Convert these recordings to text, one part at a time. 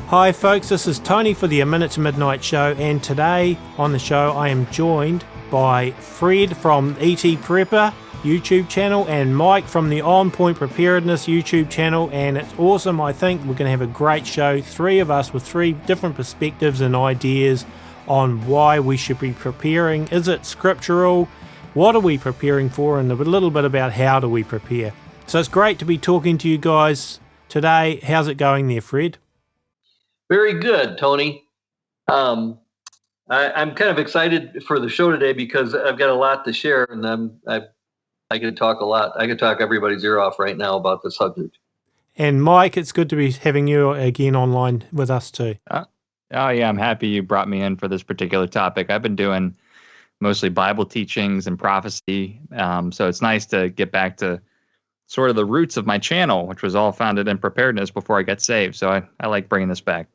Hi folks, this is Tony for the A Minute to Midnight show, and today on the show I am joined by Fred from ETPrepper YouTube channel and Mike from the Onpoint Preparedness YouTube channel, and it's awesome. I think we're going to have a great show, three of us with three different perspectives and ideas on why we should be preparing. Is it scriptural? What are we preparing for? And a little bit about how do we prepare. So it's great to be talking to you guys today. How's it going there, Fred? Very good, Tony. I'm kind of excited for the show today because I've got a lot to share, and I could talk a lot. I could talk everybody's ear off right now about the subject. And Mike, it's good to be having you again online with us too. Oh yeah, I'm happy you brought me in for this particular topic. I've been doing mostly Bible teachings and prophecy, so it's nice to get back to sort of the roots of my channel, which was all founded in preparedness before I got saved. So I like bringing this back.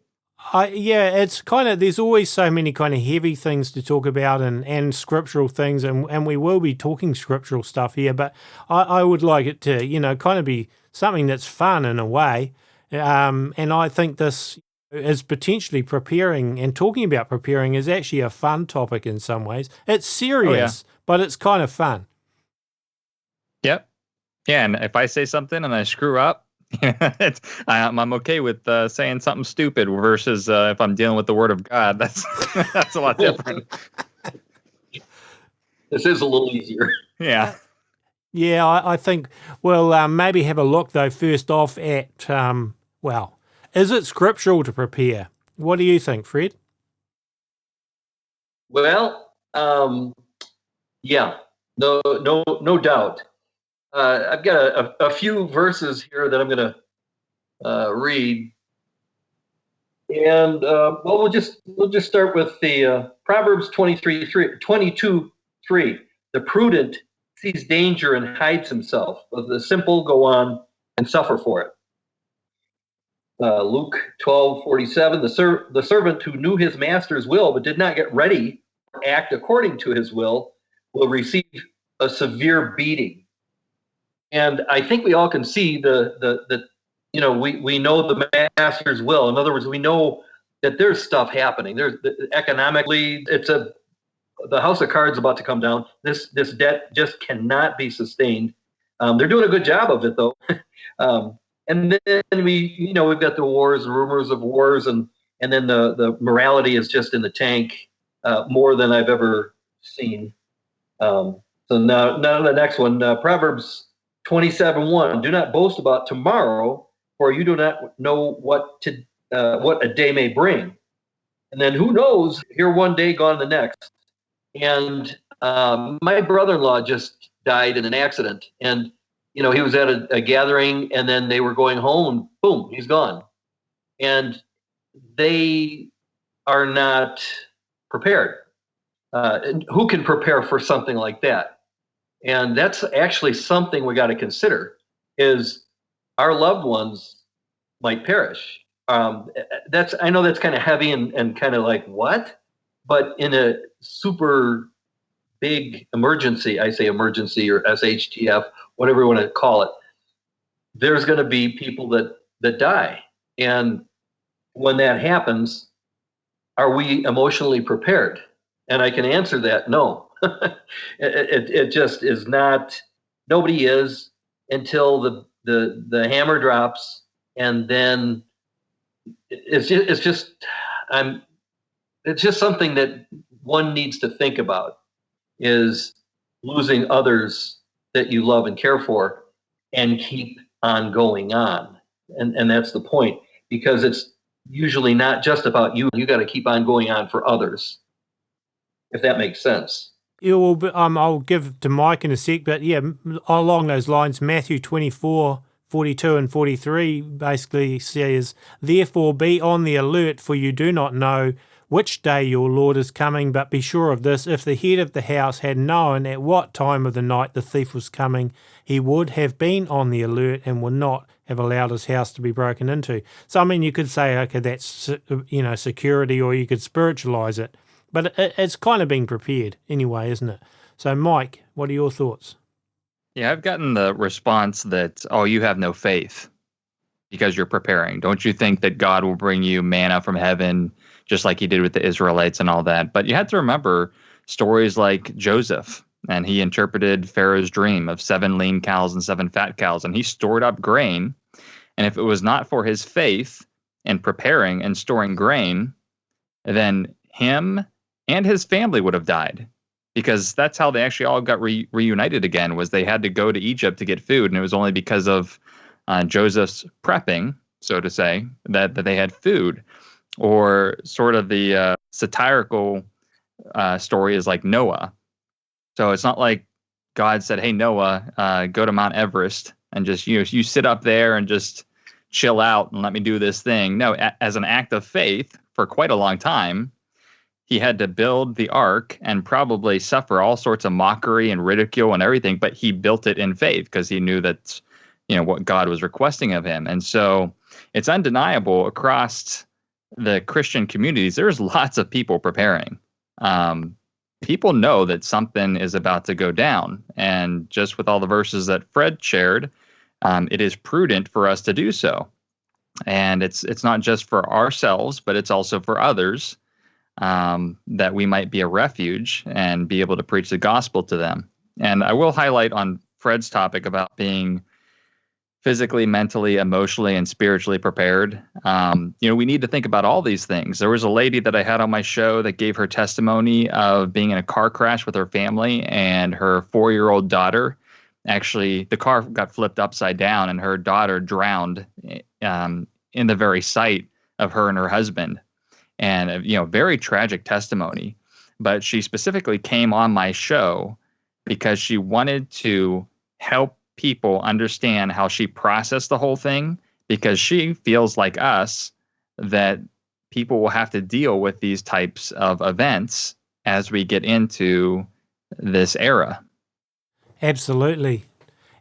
Yeah, it's kind of, there's always so many kind of heavy things to talk about and scriptural things, and we will be talking scriptural stuff here, but I would like it to, kind of be something that's fun in a way. And I think this is potentially preparing, and talking about preparing is actually a fun topic in some ways. It's serious, but it's kind of fun. Yep. Yeah, and if I say something and I screw up, I'm okay with saying something stupid versus if I'm dealing with the Word of God. That's a lot different. This is a little easier. Yeah. Yeah, I think we'll maybe have a look, though, first off at, is it scriptural to prepare? What do you think, Fred? Well, yeah, no doubt. I've got a few verses here that I'm going to read, and we'll just start with the Proverbs 22:3. The prudent sees danger and hides himself, but the simple go on and suffer for it. Luke 12:47. The servant who knew his master's will but did not get ready or act according to his will receive a severe beating. And I think we all can see we know the master's will. In other words, we know that there's stuff happening. There's economically, the house of cards about to come down. This debt just cannot be sustained. They're doing a good job of it, though. And then we've got the wars, rumors of wars, and then the morality is just in the tank, more than I've ever seen. So now the next one, Proverbs 27:1. Do not boast about tomorrow, for you do not know what a day may bring. And then who knows? Here one day, gone the next. And my brother-in-law just died in an accident, and he was at a gathering, and then they were going home. Boom, he's gone, and they are not prepared. And who can prepare for something like that? And that's actually something we got to consider, is our loved ones might perish. I know that's kind of heavy and kind of like, what? But in a super big emergency, I say emergency or SHTF, whatever you want to call it, there's going to be people that die. And when that happens, are we emotionally prepared? And I can answer that, no. It just is not. Nobody is, until the hammer drops, and then it's just something that one needs to think about, is losing others that you love and care for, and keep on going on, and that's the point, because it's usually not just about you. You got to keep on going on for others, if that makes sense. Yeah, well, I'll give to Mike in a sec, but yeah, along those lines, Matthew 24:42 and 43 basically says, "Therefore be on the alert, for you do not know which day your Lord is coming, but be sure of this, if the head of the house had known at what time of the night the thief was coming, he would have been on the alert and would not have allowed his house to be broken into." So, I mean, you could say, okay, that's, security, or you could spiritualize it. But it's kind of being prepared anyway, isn't it? So, Mike, what are your thoughts? Yeah, I've gotten the response that, oh, you have no faith. because you're preparing? Don't you think that God will bring you manna from heaven, just like he did with the Israelites and all that? But you have to remember stories like Joseph, and he interpreted Pharaoh's dream of 7 lean cows and 7 fat cows, and he stored up grain. And if it was not for his faith in preparing and storing grain, then him and his family would have died, because that's how they actually all got reunited again, was they had to go to Egypt to get food. And it was only because of Joseph's prepping, so to say, that they had food. Or sort of the satirical story is like Noah. So it's not like God said, hey, Noah, go to Mount Everest and just, you sit up there and just chill out and let me do this thing. No, as an act of faith for quite a long time, he had to build the ark and probably suffer all sorts of mockery and ridicule and everything, but he built it in faith because he knew that, what God was requesting of him. And so it's undeniable across the Christian communities, there's lots of people preparing. People know that something is about to go down. And just with all the verses that Fred shared, it is prudent for us to do so. And it's not just for ourselves, but it's also for others, that we might be a refuge and be able to preach the gospel to them. And I will highlight on Fred's topic about being physically, mentally, emotionally, and spiritually prepared. We need to think about all these things. There was a lady that I had on my show that gave her testimony of being in a car crash with her family, and her 4-year-old daughter, actually, the car got flipped upside down and her daughter drowned in the very sight of her and her husband. And, very tragic testimony. But she specifically came on my show because she wanted to help people understand how she processed the whole thing, because she feels like us that people will have to deal with these types of events as we get into this era. Absolutely.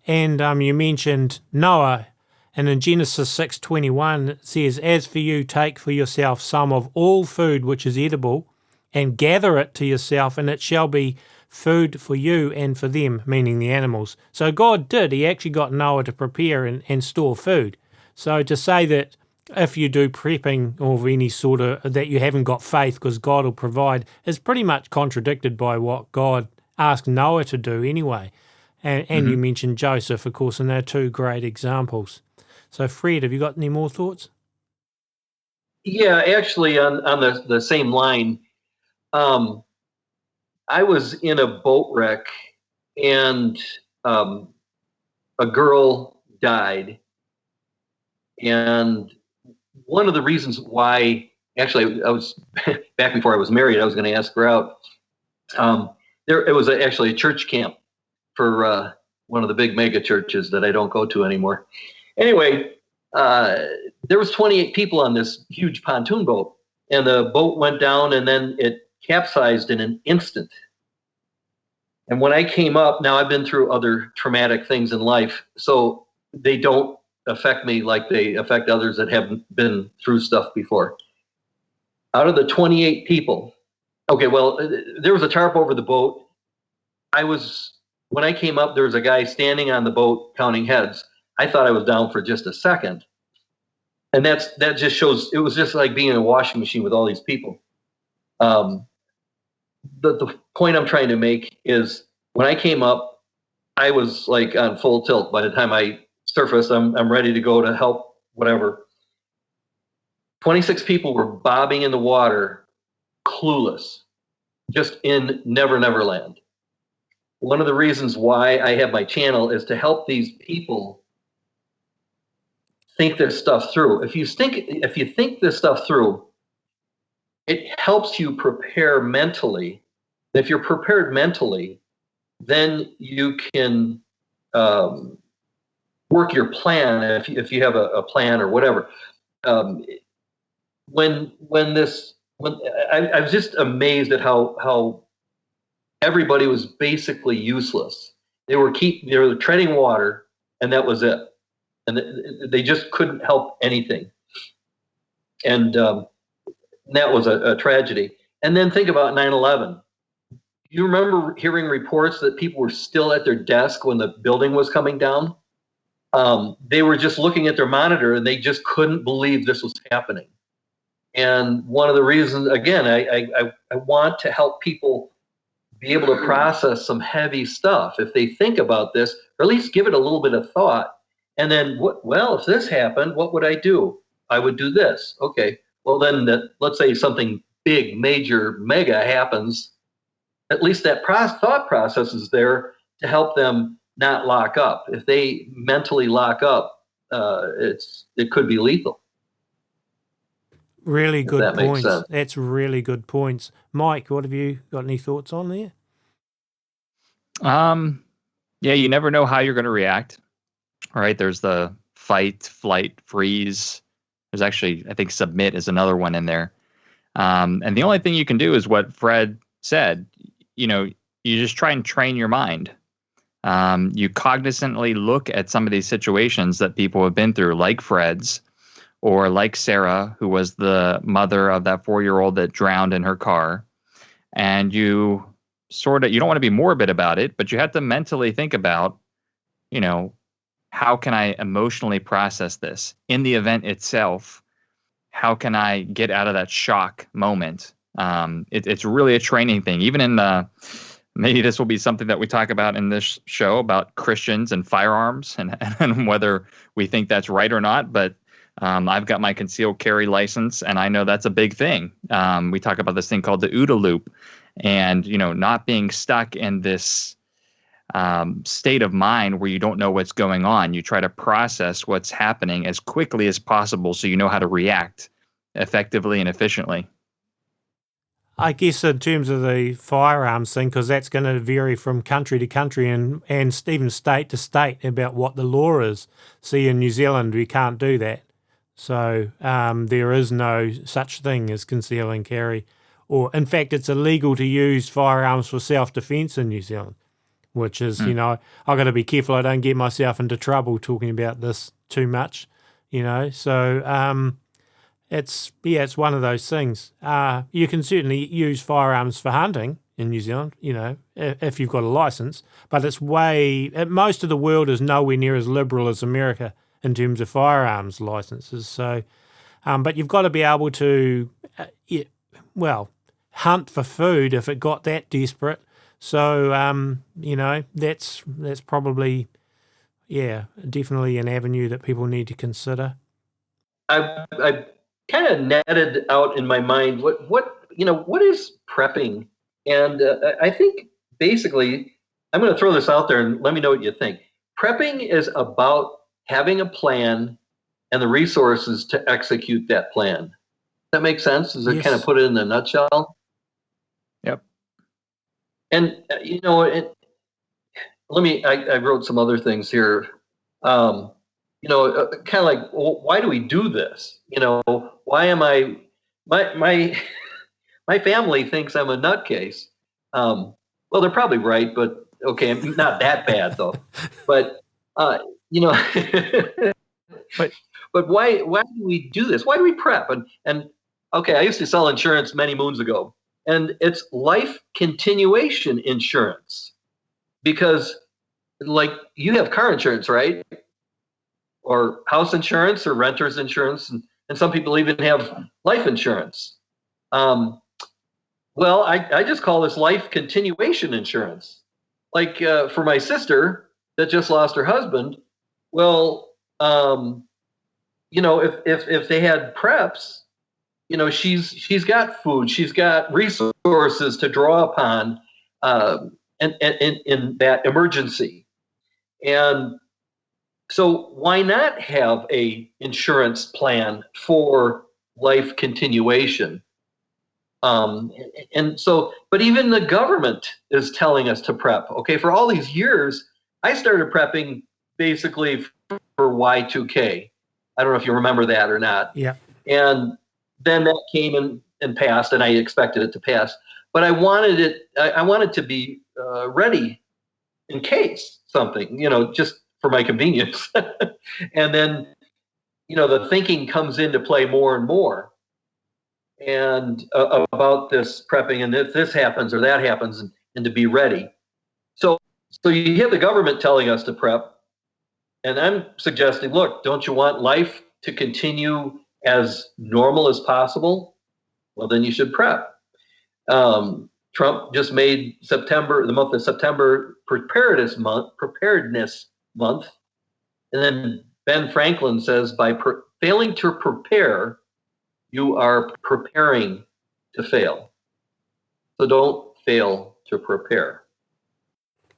And you mentioned Noah, and in Genesis 6:21 it says, "As for you, take for yourself some of all food which is edible, and gather it to yourself, and it shall be food for you and for them," meaning the animals. So God did. He actually got Noah to prepare and store food. So to say that if you do prepping of any sort of, that you haven't got faith because God will provide, is pretty much contradicted by what God asked Noah to do anyway. And you mentioned Joseph, of course, and they're two great examples. So Fred, have you got any more thoughts? Yeah, actually, on the same line, I was in a boat wreck, and a girl died. And one of the reasons why, actually, I was back before I was married, I was going to ask her out. It was actually a church camp for one of the big mega churches that I don't go to anymore. Anyway, there was 28 people on this huge pontoon boat, and the boat went down, and then it capsized in an instant. And when I came up, now I've been through other traumatic things in life, so they don't affect me like they affect others that haven't been through stuff before. Out of the 28 people, okay, well, there was a tarp over the boat. When I came up, there was a guy standing on the boat counting heads. I thought I was down for just a second. And that just shows, it was just like being in a washing machine with all these people. The point I'm trying to make is, when I came up, I was like on full tilt. By the time I surfaced, I'm ready to go to help, whatever. 26 people were bobbing in the water, clueless, just in Never Never Land. One of the reasons why I have my channel is to help these people think this stuff through. If you think this stuff through, it helps you prepare mentally. If you're prepared mentally, then you can work your plan if you have a plan or whatever. I was just amazed at how everybody was basically useless. They were treading water, and that was it. And they just couldn't help anything. And that was a tragedy. And then think about 9/11. You remember hearing reports that people were still at their desk when the building was coming down? they were just looking at their monitor and they just couldn't believe this was happening. And one of the reasons, again, I want to help people be able to process some heavy stuff if they think about this, or at least give it a little bit of thought. And then, if this happened, what would I do? I would do this. Okay. Well, then let's say something big, major, mega happens. At least that thought process is there to help them not lock up. If they mentally lock up, it could be lethal. Really good that makes points. sense. That's really good points. Mike, what have you got any thoughts on there? Yeah, you never know how you're going to react. All right. There's the fight, flight, freeze. There's actually, I think, submit is another one in there. And the only thing you can do is what Fred said. You just try and train your mind. You cognizantly look at some of these situations that people have been through, like Fred's, or like Sarah, who was the mother of that 4-year-old that drowned in her car. And you don't want to be morbid about it, but you have to mentally think about, how can I emotionally process this? In the event itself, how can I get out of that shock moment? It's really a training thing. Even in maybe this will be something that we talk about in this show about Christians and firearms and whether we think that's right or not. But I've got my concealed carry license, and I know that's a big thing. We talk about this thing called the OODA loop, and not being stuck in this state of mind where you don't know what's going on. You try to process what's happening as quickly as possible so you know how to react effectively and efficiently. I guess in terms of the firearms thing, because that's going to vary from country to country and even state to state about what the law is. See, in New Zealand, we can't do that. So there is no such thing as conceal and carry. Or, in fact, it's illegal to use firearms for self-defense in New Zealand, which is, I've got to be careful I don't get myself into trouble talking about this too much, So it's one of those things. You can certainly use firearms for hunting in New Zealand, if you've got a license, but most of the world is nowhere near as liberal as America in terms of firearms licenses. So, but you've got to be able to, hunt for food if it got that desperate. So, that's probably, definitely an avenue that people need to consider. I kind of netted out in my mind what is prepping, and I think basically I'm going to throw this out there and let me know what you think. Prepping is about having a plan and the resources to execute that plan. Does that make sense? Does it Yes. kind of put it in a nutshell? Yep. And I wrote some other things here. Kind of like, why do we do this? Why am my family thinks I'm a nutcase. Well, they're probably right, but okay, I'm not that bad though. But but why do we do this? Why do we prep? And okay, I used to sell insurance many moons ago, and it's life continuation insurance, because like you have car insurance, right? Or house insurance or renter's insurance, and some people even have life insurance. Well, I just call this life continuation insurance. Like for my sister that just lost her husband, well, if they had preps, she's got food, she's got resources to draw upon, and in that emergency. And so why not have a insurance plan for life continuation? But even the government is telling us to prep. Okay, for all these years, I started prepping basically for Y2K. I don't know if you remember that or not. Yeah. And then that came and passed, and I expected it to pass. But I wanted to be ready in case something, just for my convenience. And then, the thinking comes into play more and more, and about this prepping, and if this happens or that happens, and to be ready. So you have the government telling us to prep, And I'm suggesting, look, don't you want life to continue as normal as possible? Well, then you should prep. Trump just made September, the month of September, preparedness month. And then Ben Franklin says, by failing to prepare, you are preparing to fail. So don't fail to prepare.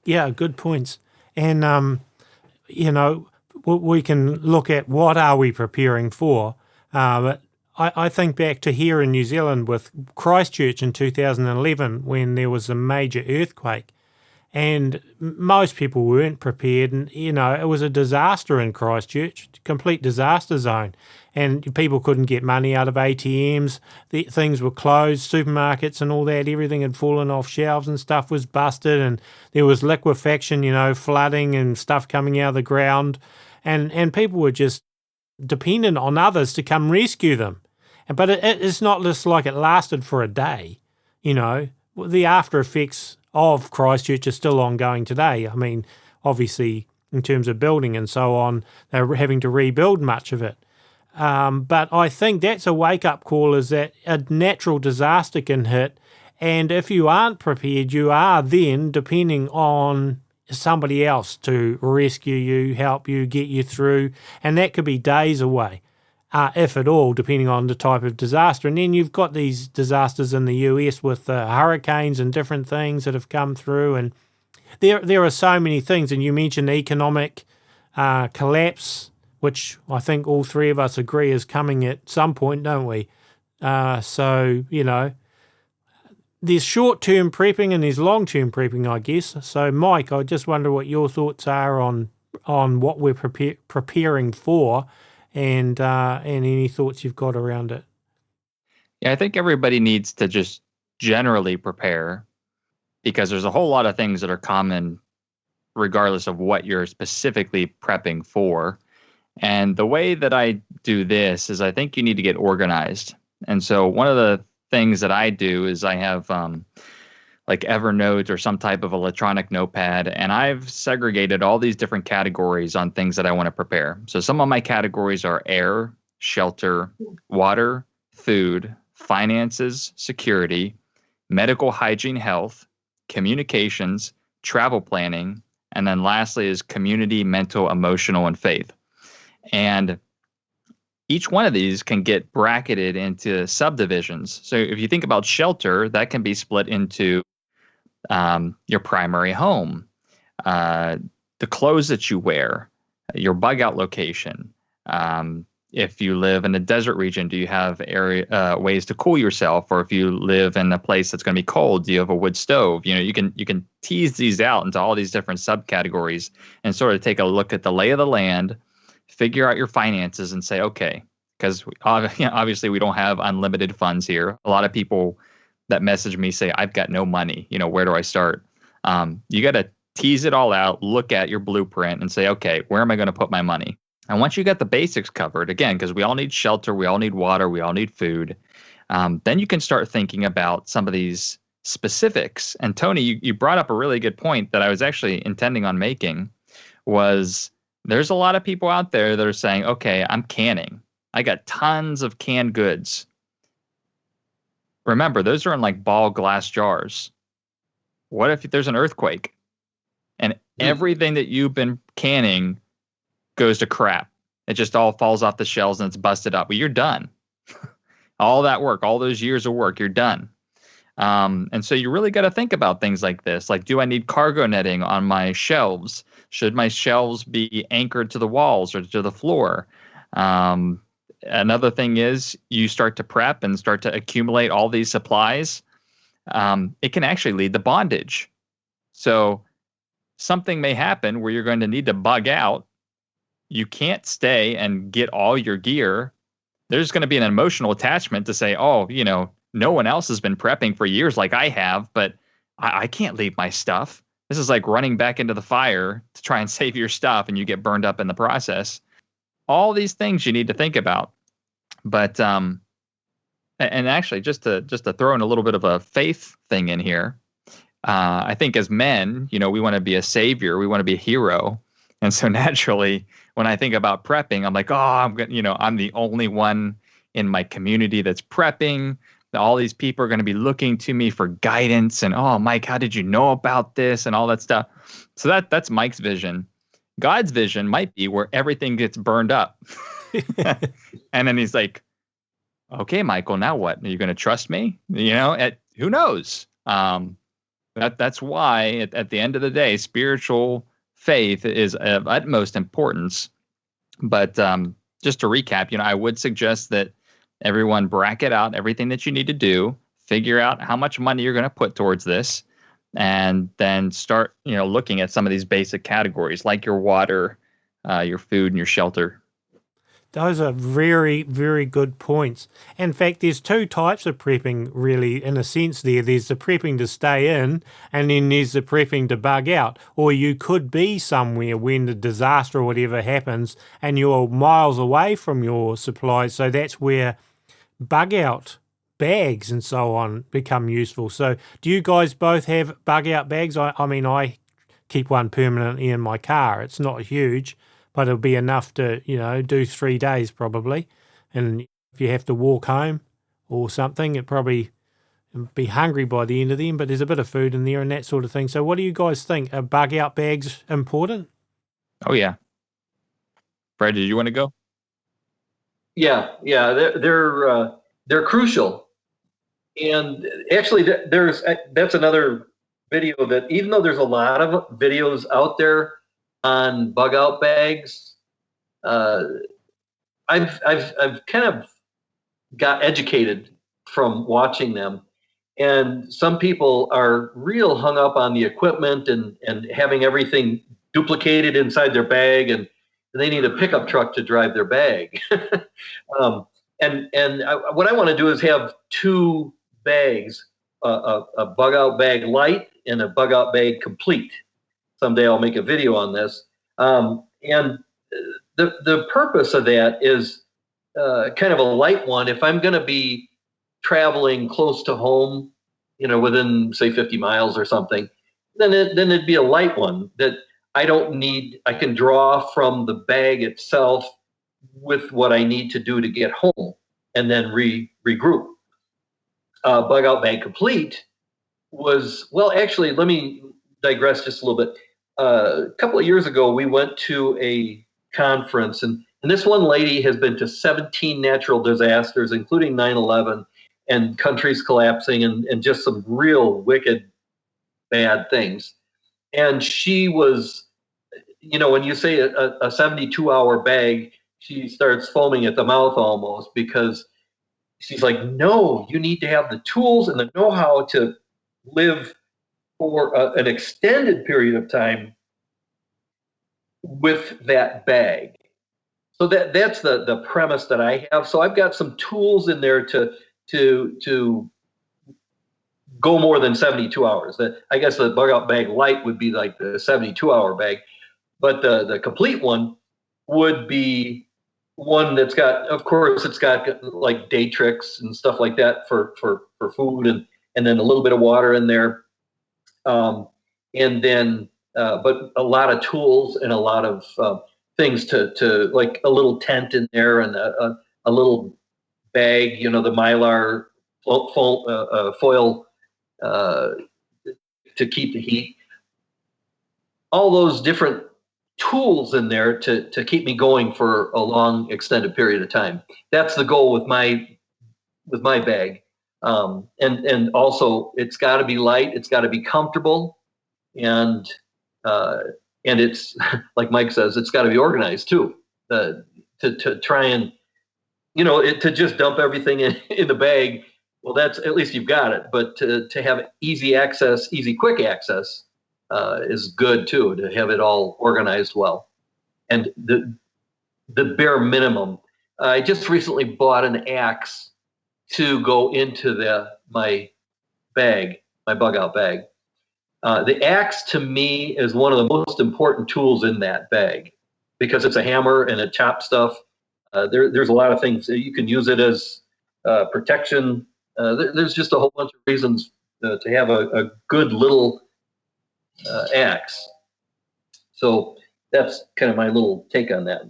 Yeah, good points. And, we can look at what are we preparing for. But I think back to here in New Zealand with Christchurch in 2011 when there was a major earthquake. And most people weren't prepared. And, it was a disaster in Christchurch, complete disaster zone. And people couldn't get money out of ATMs. Things were closed, supermarkets and all that. Everything had fallen off shelves and stuff was busted. And there was liquefaction, flooding and stuff coming out of the ground. And people were just dependent on others to come rescue them. But it's not just like it lasted for a day. The after effects of Christchurch are still ongoing today. I mean, obviously, in terms of building and so on, they're having to rebuild much of it. But I think that's a wake-up call, is that a natural disaster can hit, and if you aren't prepared, you are then depending on somebody else to rescue you, help you, get you through, and that could be days away, if at all, depending on the type of disaster. And then you've got these disasters in the US with hurricanes and different things that have come through, and there are so many things. And you mentioned economic collapse, which I think all three of us agree is coming at some point, don't we? So, there's short-term prepping and there's long-term prepping, I guess. So, Mike, I just wonder what your thoughts are on what we're preparing for, and any thoughts you've got around it. Yeah, I think everybody needs to just generally prepare, because there's a whole lot of things that are common regardless of what you're specifically prepping for. And the way that I do this is I think you need to get organized. And so one of the things that I do is I have like Evernote or some type of electronic notepad, and I've segregated all these different categories on things that I want to prepare. So some of my categories are air, shelter, water, food, finances, security, medical hygiene, health, communications, travel planning, and then lastly is community, mental, emotional, and faith. And each one of these can get bracketed into subdivisions. So if you think about shelter, that can be split into your primary home, the clothes that you wear, your bug out location. If you live in a desert region, do you have ways to cool yourself? Or if you live in a place that's going to be cold, do you have a wood stove? You can tease these out into all these different subcategories and sort of take a look at the lay of the land, figure out your finances, and say, okay, because obviously we don't have unlimited funds here. A lot of people that message me say, I've got no money. Where do I start? You got to tease it all out, look at your blueprint and say, okay, where am I going to put my money? And once you got the basics covered, again, because we all need shelter, we all need water, we all need food, then you can start thinking about some of these specifics. And Tony, you brought up a really good point that I was actually intending on making, was there's a lot of people out there that are saying, okay, I'm canning. I got tons of canned goods. Remember, those are in like ball glass jars. What if there's an earthquake and everything that you've been canning goes to crap? It just all falls off the shelves and it's busted up. Well, you're done. All that work, all those years of work, you're done. And so you really got to think about things like this. Like, do I need cargo netting on my shelves? Should my shelves be anchored to the walls or to the floor? Another thing is you start to prep and start to accumulate all these supplies. It can actually lead to bondage. So something may happen where you're going to need to bug out. You can't stay and get all your gear. There's going to be an emotional attachment to say, oh, no one else has been prepping for years like I have, but I can't leave my stuff. This is like running back into the fire to try and save your stuff, and you get burned up in the process. All these things you need to think about. But and actually, just to throw in a little bit of a faith thing in here, I think as men, we want to be a savior, we want to be a hero, And so naturally, when I think about prepping, I'm like, oh, I'm the only one in my community that's prepping. All these people are going to be looking to me for guidance and, oh, Mike, how did you know about this and all that stuff? So that's Mike's vision. God's vision might be where everything gets burned up. And then he's like, okay, Michael, now what? Are you going to trust me? Who knows? That's why at the end of the day, spiritual faith is of utmost importance. But just to recap, I would suggest that everyone bracket out everything that you need to do, figure out how much money you're going to put towards this, and then start, looking at some of these basic categories like your water, your food, and your shelter. Those are very, very good points. In fact, there's two types of prepping, really, in a sense there. There's the prepping to stay in, and then there's the prepping to bug out. Or you could be somewhere when the disaster or whatever happens, and you're miles away from your supplies, so that's where bug out bags and so on become useful. So do you guys both have bug out bags? I mean, I keep one permanently in my car. It's not huge, but it'll be enough to, do 3 days probably. And if you have to walk home or something, it probably be hungry by the end of them, but there's a bit of food in there and that sort of thing. So what do you guys think? Are bug out bags important? Oh, yeah. Fred, did you want to go? Yeah, they're crucial. And actually, that's another video that, even though there's a lot of videos out there on bug out bags, I've kind of got educated from watching them. And some people are real hung up on the equipment and having everything duplicated inside their bag, and they need a pickup truck to drive their bag. What I want to do is have two bags, a bug out bag light and a bug out bag complete. Someday I'll make a video on this. And the purpose of that is kind of a light one. If I'm going to be traveling close to home, within say 50 miles or something, then it'd be a light one that I don't need. I can draw from the bag itself with what I need to do to get home, and then regroup. Bug out bag complete was, well, actually, let me digress just a little bit. A couple of years ago, we went to a conference, and this one lady has been to 17 natural disasters, including 9/11, and countries collapsing, and just some real wicked, bad things. And she was, when you say a 72-hour bag, she starts foaming at the mouth almost, because she's like, no, you need to have the tools and the know-how to live for an extended period of time with that bag. So that's the premise that I have. So I've got some tools in there to go more than 72 hours. I guess the bug out bag light would be like the 72-hour bag, but the complete one would be one that's got, of course, it's got like day tricks and stuff like that for food, and then a little bit of water in there, and then but a lot of tools and a lot of things to like a little tent in there, and a little bag, the Mylar foil to keep the heat. All those different tools in there to keep me going for a long extended period of time. That's the goal with my bag. And also it's got to be light, it's got to be comfortable, and it's like Mike says, it's got to be organized too. To try and to just dump everything in the bag, well, that's, at least you've got it. But to have easy access, quick access, is good too, to have it all organized well. And the bare minimum. I just recently bought an axe to go into my bag, my bug out bag. The axe to me is one of the most important tools in that bag, because it's a hammer and it chops stuff. There's a lot of things. You can use it as protection. There's just a whole bunch of reasons to have a good little axe. So that's kind of my little take on that.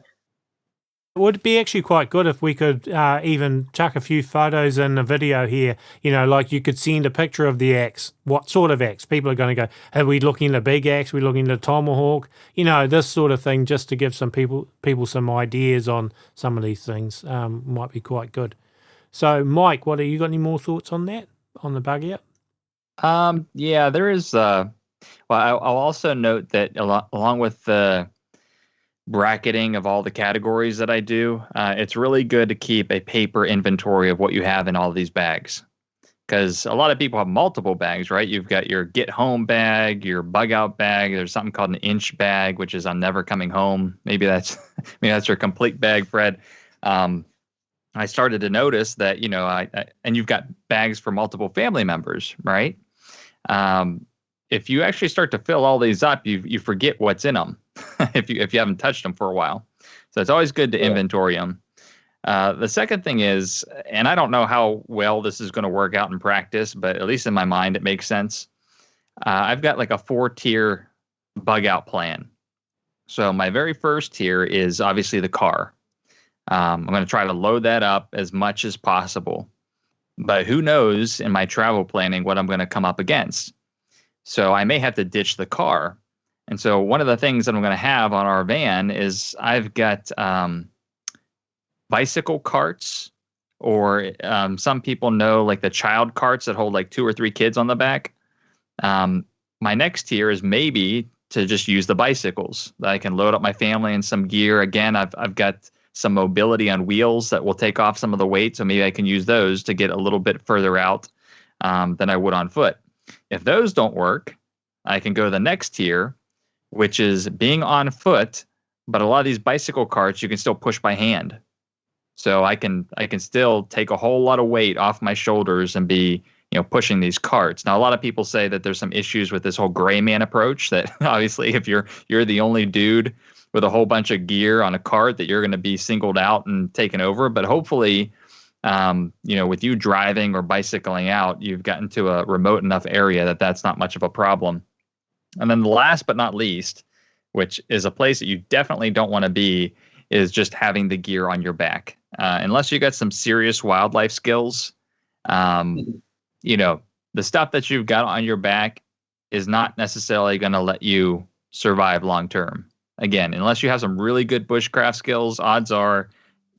It would be actually quite good if we could even chuck a few photos in a video here. Like you could send a picture of the axe. What sort of axe? People are going to go, are we looking at a big axe? Are we looking at a tomahawk? This sort of thing, just to give some people some ideas on some of these things might be quite good. So, Mike, you got any more thoughts on that, on the bug out? Yeah, there is. Well, I'll also note that along with the bracketing of all the categories that I do, it's really good to keep a paper inventory of what you have in all these bags. Because a lot of people have multiple bags, right? You've got your get home bag, your bug out bag. There's something called an inch bag, which is I'm never coming home. Maybe that's your complete bag, Fred. I started to notice that, and you've got bags for multiple family members, right? If you actually start to fill all these up, you forget what's in them if you haven't touched them for a while. So it's always good to inventory them. The second thing is, and I don't know how well this is going to work out in practice, but at least in my mind, it makes sense. I've got like a 4-tier bug out plan. So my very first tier is obviously the car. I'm going to try to load that up as much as possible. But who knows in my travel planning what I'm going to come up against. So I may have to ditch the car. And so one of the things that I'm going to have on our van is I've got bicycle carts, or some people know like the child carts that hold like 2 or 3 kids on the back. My next tier is maybe to just use the bicycles. I can load up my family and some gear. Again, I've got some mobility on wheels that will take off some of the weight. So maybe I can use those to get a little bit further out than I would on foot. If those don't work, I can go to the next tier, which is being on foot, but a lot of these bicycle carts you can still push by hand. So I can still take a whole lot of weight off my shoulders and be, pushing these carts. Now, a lot of people say that there's some issues with this whole gray man approach, that obviously if you're the only dude with a whole bunch of gear on a cart, that you're going to be singled out and taken over. But hopefully, with you driving or bicycling out, you've gotten to a remote enough area that that's not much of a problem. And then last but not least, which is a place that you definitely don't want to be, is just having the gear on your back. Unless you got some serious wildlife skills, the stuff that you've got on your back is not necessarily going to let you survive long term. Again, unless you have some really good bushcraft skills, odds are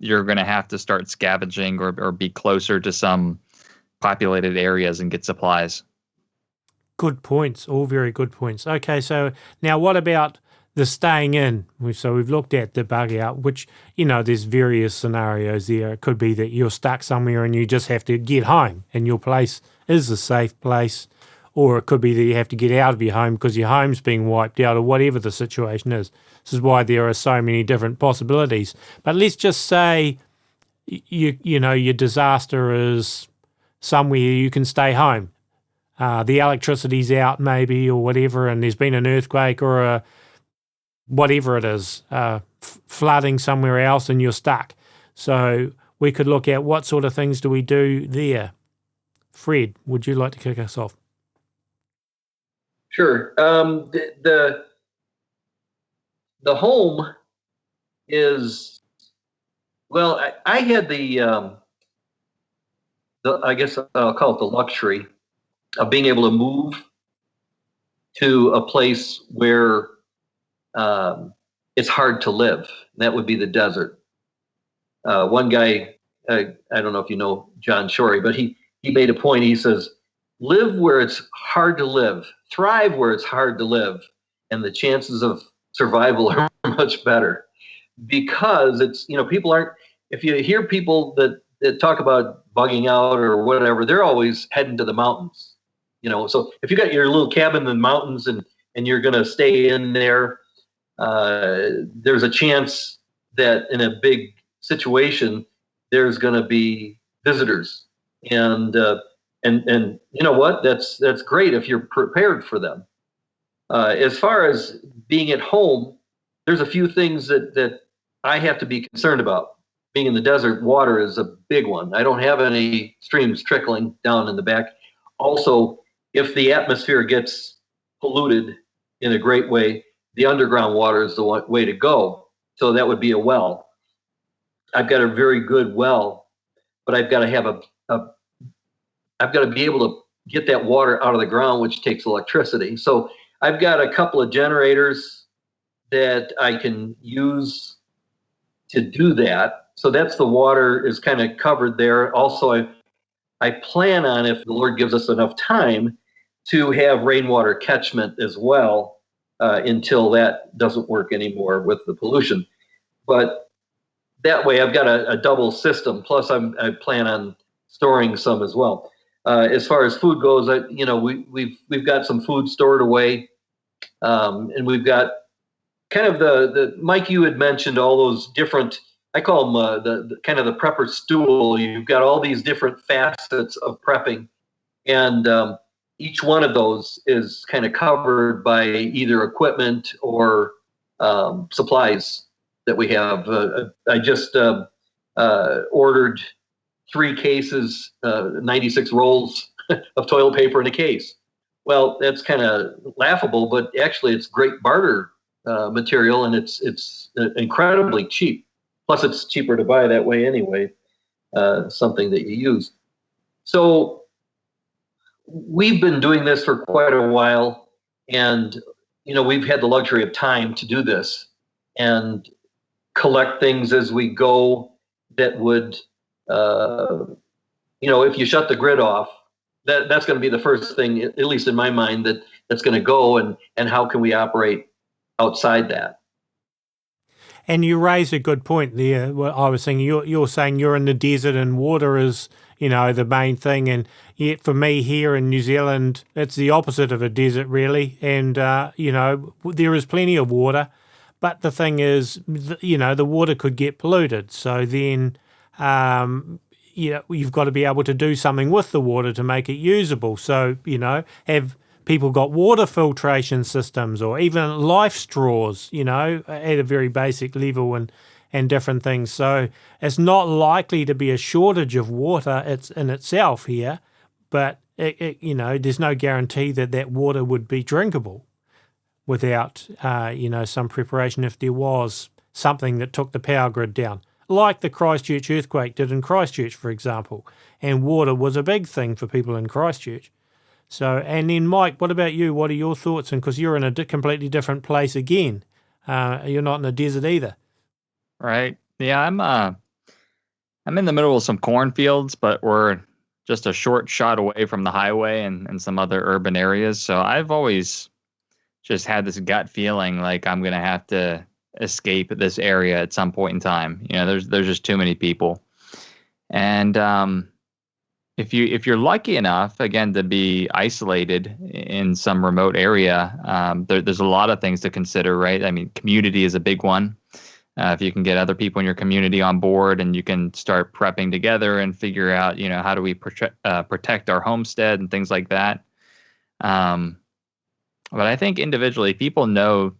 you're going to have to start scavenging or be closer to some populated areas and get supplies. Good points. All very good points. Okay, so now what about the staying in? So we've looked at the bug out, which, there's various scenarios there. It could be that you're stuck somewhere and you just have to get home and your place is a safe place. Or it could be that you have to get out of your home because your home's being wiped out, or whatever the situation is. This is why there are so many different possibilities. But let's just say your disaster is somewhere you can stay home. The electricity's out maybe, or whatever, and there's been an earthquake or whatever it is, flooding somewhere else, and you're stuck. So we could look at what sort of things do we do there. Fred, would you like to kick us off? Sure. The home is, well, I had the I guess I'll call it the luxury of being able to move to a place where it's hard to live. That would be the desert. One guy, I don't know if you know John Shorey, but he made a point. He says, live where it's hard to live, thrive where it's hard to live, and the chances of survival are much better. Because it's, people aren't, if you hear people that talk about bugging out or whatever, they're always heading to the mountains. So if you got your little cabin in the mountains and you're going to stay in there, there's a chance that in a big situation, there's going to be visitors. And you know what? That's great if you're prepared for them. As far as being at home, there's a few things that I have to be concerned about. Being in the desert, water is a big one. I don't have any streams trickling down in the back. Also, if the atmosphere gets polluted in a great way, the underground water is the way to go. So that would be a well. I've got a very good well, but I've got to have I've got to be able to get that water out of the ground, which takes electricity. So I've got a couple of generators that I can use to do that. So that's the water is kind of covered there. Also, I plan on, if the Lord gives us enough time, to have rainwater catchment as well until that doesn't work anymore with the pollution. But that way, I've got a double system. Plus, I plan on storing some as well. As far as food goes, we've got some food stored away, and we've got kind of the Mike. You had mentioned all those different. I call them the kind of the prepper stool. You've got all these different facets of prepping, and each one of those is kind of covered by either equipment or supplies that we have. I just ordered 3 cases, 96 rolls of toilet paper in a case. Well, that's kind of laughable, but actually it's great barter material, and it's incredibly cheap. Plus, it's cheaper to buy that way anyway, something that you use. So we've been doing this for quite a while, and we've had the luxury of time to do this and collect things as we go that would, if you shut the grid off, that's going to be the first thing, at least in my mind, that's going to go, and how can we operate outside that. And you raise a good point there. Well, I was saying you're saying you're in the desert and water is, the main thing. And yet for me here in New Zealand, it's the opposite of a desert really. And, there is plenty of water. But the thing is, the water could get polluted. So then, you've got to be able to do something with the water to make it usable. So, have people got water filtration systems or even life straws, at a very basic level and different things. So it's not likely to be a shortage of water in itself here, but there's no guarantee that water would be drinkable without, some preparation if there was something that took the power grid down, like the Christchurch earthquake did in Christchurch, for example. And water was a big thing for people in Christchurch. So, and then Mike, what about you? What are your thoughts? And because you're in a completely different place again, you're not in the desert either. Right. Yeah, I'm in the middle of some cornfields, but we're just a short shot away from the highway and some other urban areas. So I've always just had this gut feeling like I'm going to have to escape this area at some point in time. There's just too many people. And if you're lucky enough, again, to be isolated in some remote area, there's a lot of things to consider, right? I mean, community is a big one. If you can get other people in your community on board and you can start prepping together and figure out, how do we protect our homestead and things like that. But I think individually, people know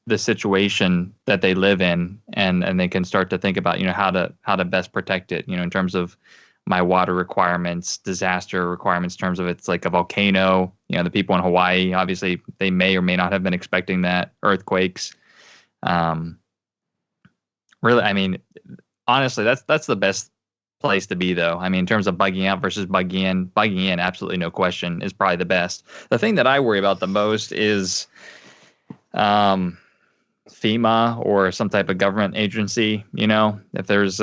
the situation that they live in, and they can start to think about, how to best protect it, in terms of my water requirements, disaster requirements, in terms of it's like a volcano. The people in Hawaii, obviously, they may or may not have been expecting that, earthquakes. Really, I mean, honestly, that's the best place to be, though. I mean, in terms of bugging out versus bugging in, absolutely no question, is probably the best. The thing that I worry about the most is FEMA or some type of government agency. If there's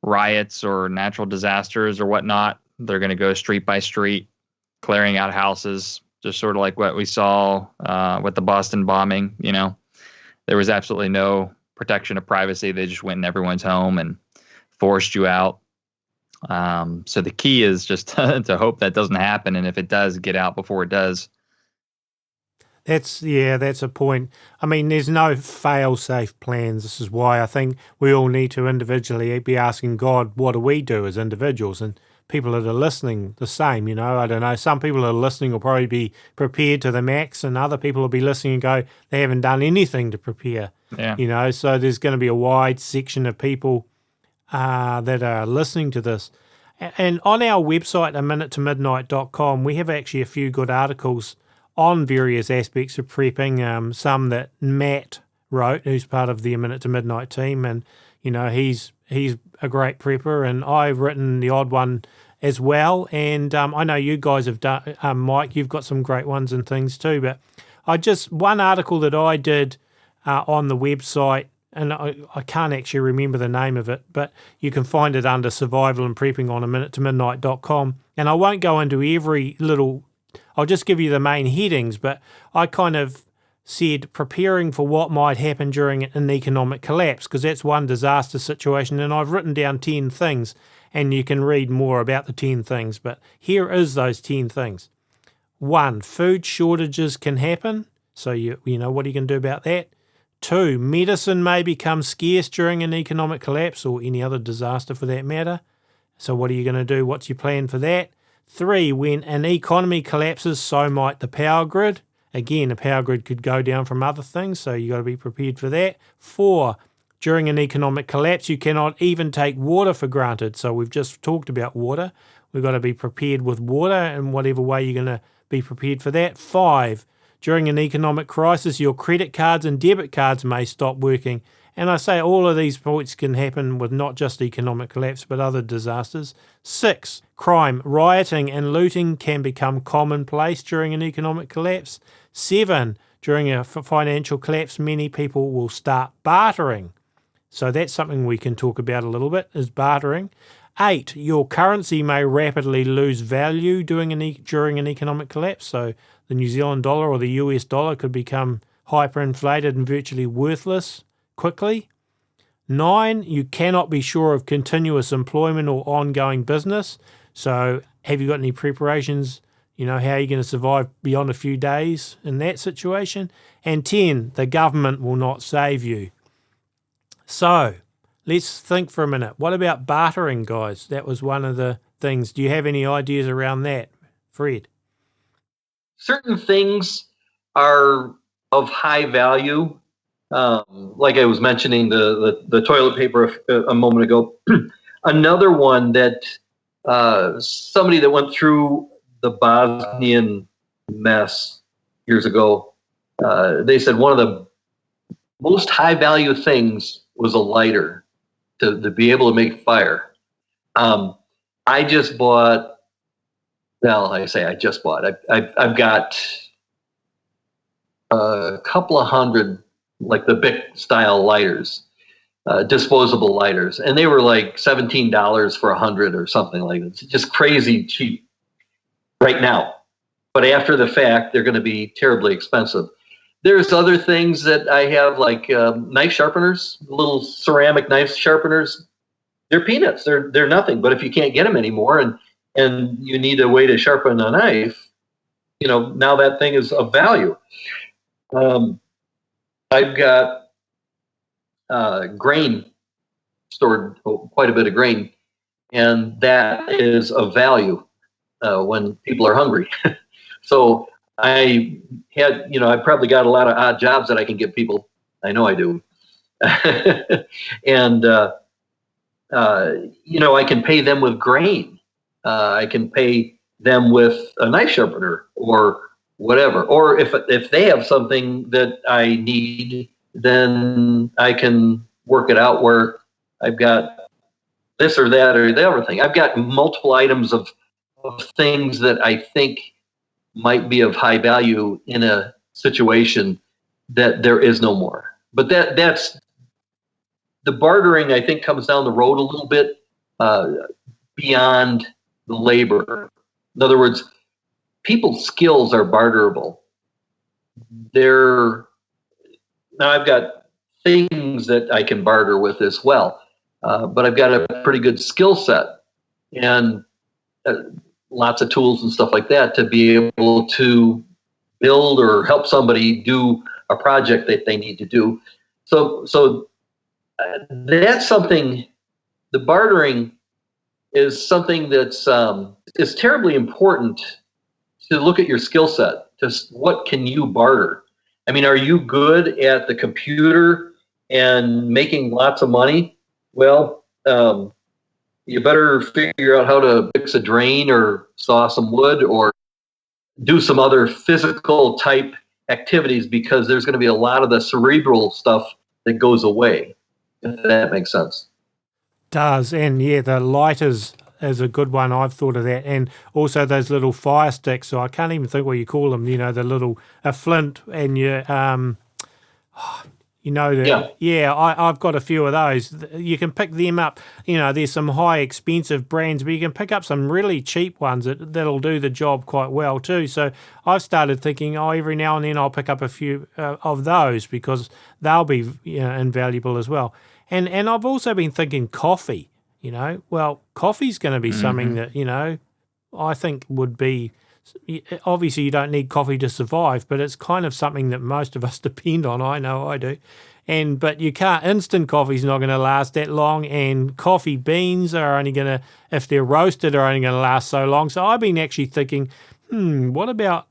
riots or natural disasters or whatnot, they're going to go street by street, clearing out houses, just sort of like what we saw with the Boston bombing. There was absolutely no protection of privacy. They just went in everyone's home and forced you out. So the key is just to hope that doesn't happen. And if it does, get out before it does. That's a point. I mean, there's no fail-safe plans. This is why I think we all need to individually be asking God, what do we do as individuals? And people that are listening, the same, I don't know. Some people that are listening will probably be prepared to the max, and other people will be listening and go, they haven't done anything to prepare. Yeah. So there's going to be a wide section of people that are listening to this. And on our website, aminutetomidnight.com, we have actually a few good articles on various aspects of prepping, some that Matt wrote, who's part of the A Minute to Midnight team, and he's a great prepper, and I've written the odd one as well. And I know you guys have done, Mike, you've got some great ones and things too. But one article that I did on the website, and I can't actually remember the name of it, but you can find it under Survival and Prepping on aminutetomidnight.com. And I won't go into every little, I'll just give you the main headings, but I kind of said preparing for what might happen during an economic collapse, because that's one disaster situation, and I've written down 10 things, and you can read more about the 10 things, but here is those 10 things. 1, food shortages can happen, so you know what are you going to do about that? 2, medicine may become scarce during an economic collapse or any other disaster for that matter. So what are you going to do? What's your plan for that? 3, when an economy collapses, so might the power grid. Again, a power grid could go down from other things, so you got to be prepared for that. 4, during an economic collapse, you cannot even take water for granted. So we've just talked about water. We've got to be prepared with water in whatever way you're going to be prepared for that. 5, during an economic crisis, your credit cards and debit cards may stop working. And I say all of these points can happen with not just economic collapse, but other disasters. 6, crime, rioting and looting can become commonplace during an economic collapse. 7, during a financial collapse, many people will start bartering. So that's something we can talk about a little bit, is bartering. 8, your currency may rapidly lose value during an economic collapse. So the New Zealand dollar or the US dollar could become hyperinflated and virtually worthless quickly. 9, you cannot be sure of continuous employment or ongoing business. So have you got any preparations? How are you going to survive beyond a few days in that situation? And 10, the government will not save you. So let's think for a minute. What about bartering, guys? That was one of the things. Do you have any ideas around that, Fred? Certain things are of high value. Like I was mentioning the toilet paper a moment ago. Another one that somebody that went through the Bosnian mess years ago, they said one of the most high value things was a lighter to be able to make fire. I just bought. Well, I say I just bought. I've got a couple of hundred, like the Bic style lighters, disposable lighters, and they were like $17 for 100 or something like that. It's just crazy cheap right now. But after the fact, they're going to be terribly expensive. There's other things that I have, like knife sharpeners, little ceramic knife sharpeners. They're peanuts. They're nothing. But if you can't get them anymore, and you need a way to sharpen a knife, now that thing is of value. I've got grain stored, quite a bit of grain, and that is of value when people are hungry. So I probably got a lot of odd jobs that I can give people. I know I do. And, I can pay them with grain. I can pay them with a knife sharpener or whatever. Or if they have something that I need, then I can work it out where I've got this or that or the other thing. I've got multiple items of things that I think might be of high value in a situation that there is no more. But that's the bartering, I think, comes down the road a little bit beyond the labor. In other words, people's skills are barterable. Now I've got things that I can barter with as well, but I've got a pretty good skill set and lots of tools and stuff like that to be able to build or help somebody do a project that they need to do. So that's something. The bartering is something that's is terribly important to look at your skill set. Just what can you barter? I mean, are you good at the computer and making lots of money? Well, you better figure out how to fix a drain or saw some wood or do some other physical type activities, because there's going to be a lot of the cerebral stuff that goes away, if that makes sense. Does. And yeah, the lighters is a good one. I've thought of that. And also those little fire sticks. So I can't even think what you call them, the little, a flint and I've got a few of those. You can pick them up. There's some high expensive brands, but you can pick up some really cheap ones that'll do the job quite well too. So I've started thinking, every now and then I'll pick up a few of those, because they'll be invaluable as well. And I've also been thinking coffee. Coffee's going to be something that I think would be. Obviously, you don't need coffee to survive, but it's kind of something that most of us depend on. I know I do. But you can't, instant coffee's not going to last that long, and coffee beans are only going to, if they're roasted, are only going to last so long. So I've been actually thinking, what about,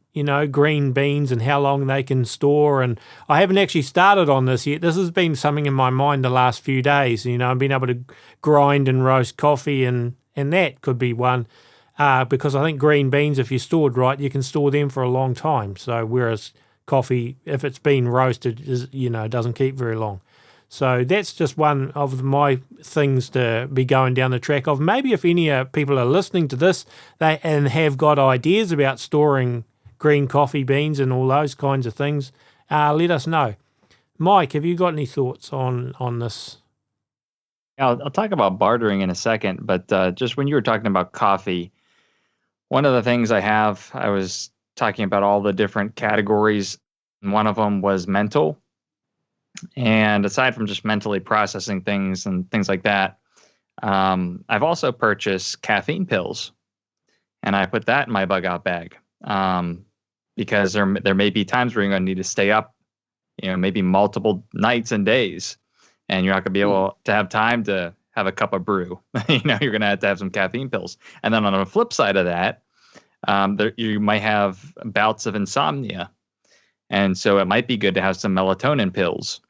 green beans and how long they can store? And I haven't actually started on this yet. This has been something in my mind the last few days. I've been able to grind and roast coffee, and that could be one. Because I think green beans, if you're stored right, you can store them for a long time. So whereas coffee, if it's been roasted, doesn't keep very long. So that's just one of my things to be going down the track of. Maybe if any people are listening to this and have got ideas about storing green coffee beans and all those kinds of things, let us know. Mike, have you got any thoughts on this? I'll talk about bartering in a second, but just when you were talking about coffee, one of the things I was talking about all the different categories, and one of them was mental. And aside from just mentally processing things and things like that, I've also purchased caffeine pills, and I put that in my bug out bag, because there may be times where you're going to need to stay up, maybe multiple nights and days, and you're not going to be able to have time to have a cup of brew. You're going to have some caffeine pills. And then on the flip side of that, you might have bouts of insomnia. And so it might be good to have some melatonin pills.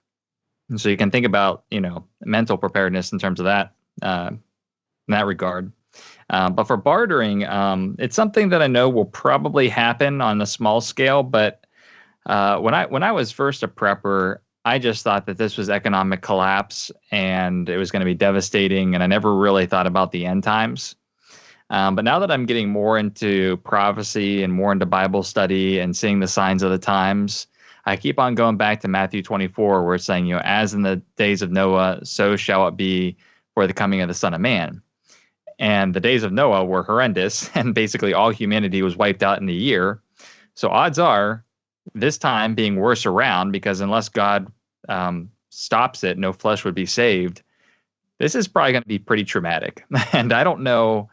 And so you can think about, mental preparedness in terms of that, in that regard. But for bartering, it's something that I know will probably happen on a small scale. But when I was first a prepper, I just thought that this was economic collapse and it was going to be devastating. And I never really thought about the end times. But now that I'm getting more into prophecy and more into Bible study and seeing the signs of the times, I keep on going back to Matthew 24, where it's saying, as in the days of Noah, so shall it be for the coming of the Son of Man. And the days of Noah were horrendous, and basically all humanity was wiped out in a year. So odds are this time being worse around, because unless God stops it, no flesh would be saved. This is probably going to be pretty traumatic. And I don't know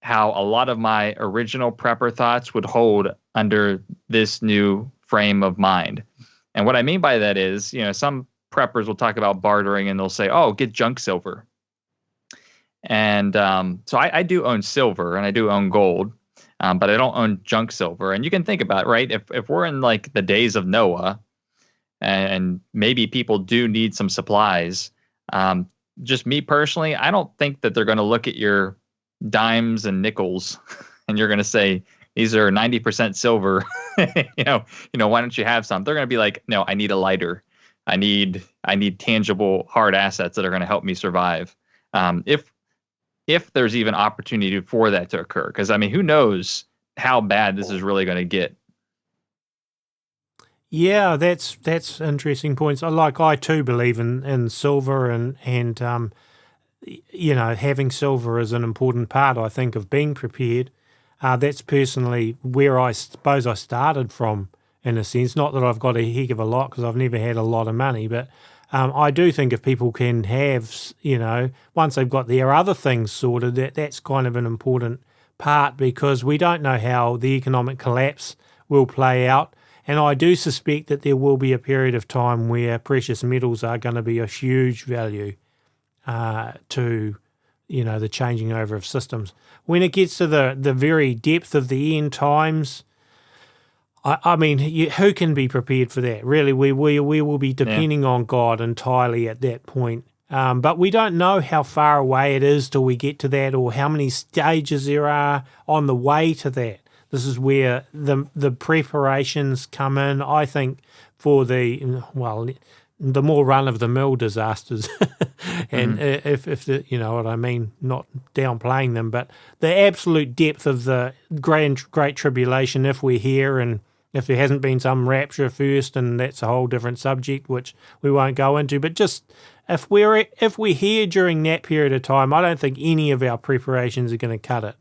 how a lot of my original prepper thoughts would hold under this new frame of mind. And what I mean by that is, some preppers will talk about bartering and they'll say, get junk silver. And so I do own silver and I do own gold. But I don't own junk silver. And you can think about, right, if we're in like the days of Noah and maybe people do need some supplies, just me personally, I don't think that they're going to look at your dimes and nickels and you're going to say, these are 90% silver. Why don't you have some? They're going to be like, no, I need a lighter. I need tangible hard assets that are going to help me survive. If there's even opportunity for that to occur. Because, who knows how bad this is really going to get. Yeah, that's interesting points. I too believe in silver and having silver is an important part, I think, of being prepared. That's personally where I suppose I started from, in a sense. Not that I've got a heck of a lot, because I've never had a lot of money, but I do think if people can have, once they've got their other things sorted, that's kind of an important part, because we don't know how the economic collapse will play out. And I do suspect that there will be a period of time where precious metals are going to be a huge value to, the changing over of systems. When it gets to the very depth of the end times, who can be prepared for that? Really, we will be depending on God entirely at that point. But we don't know how far away it is till we get to that, or how many stages there are on the way to that. This is where the preparations come in. I think for the more run-of-the-mill disasters, and if the, you know what I mean, not downplaying them, but the absolute depth of the great tribulation, if we're here, and if there hasn't been some rapture first, and that's a whole different subject which we won't go into, but just if we're here during that period of time, I don't think any of our preparations are going to cut it.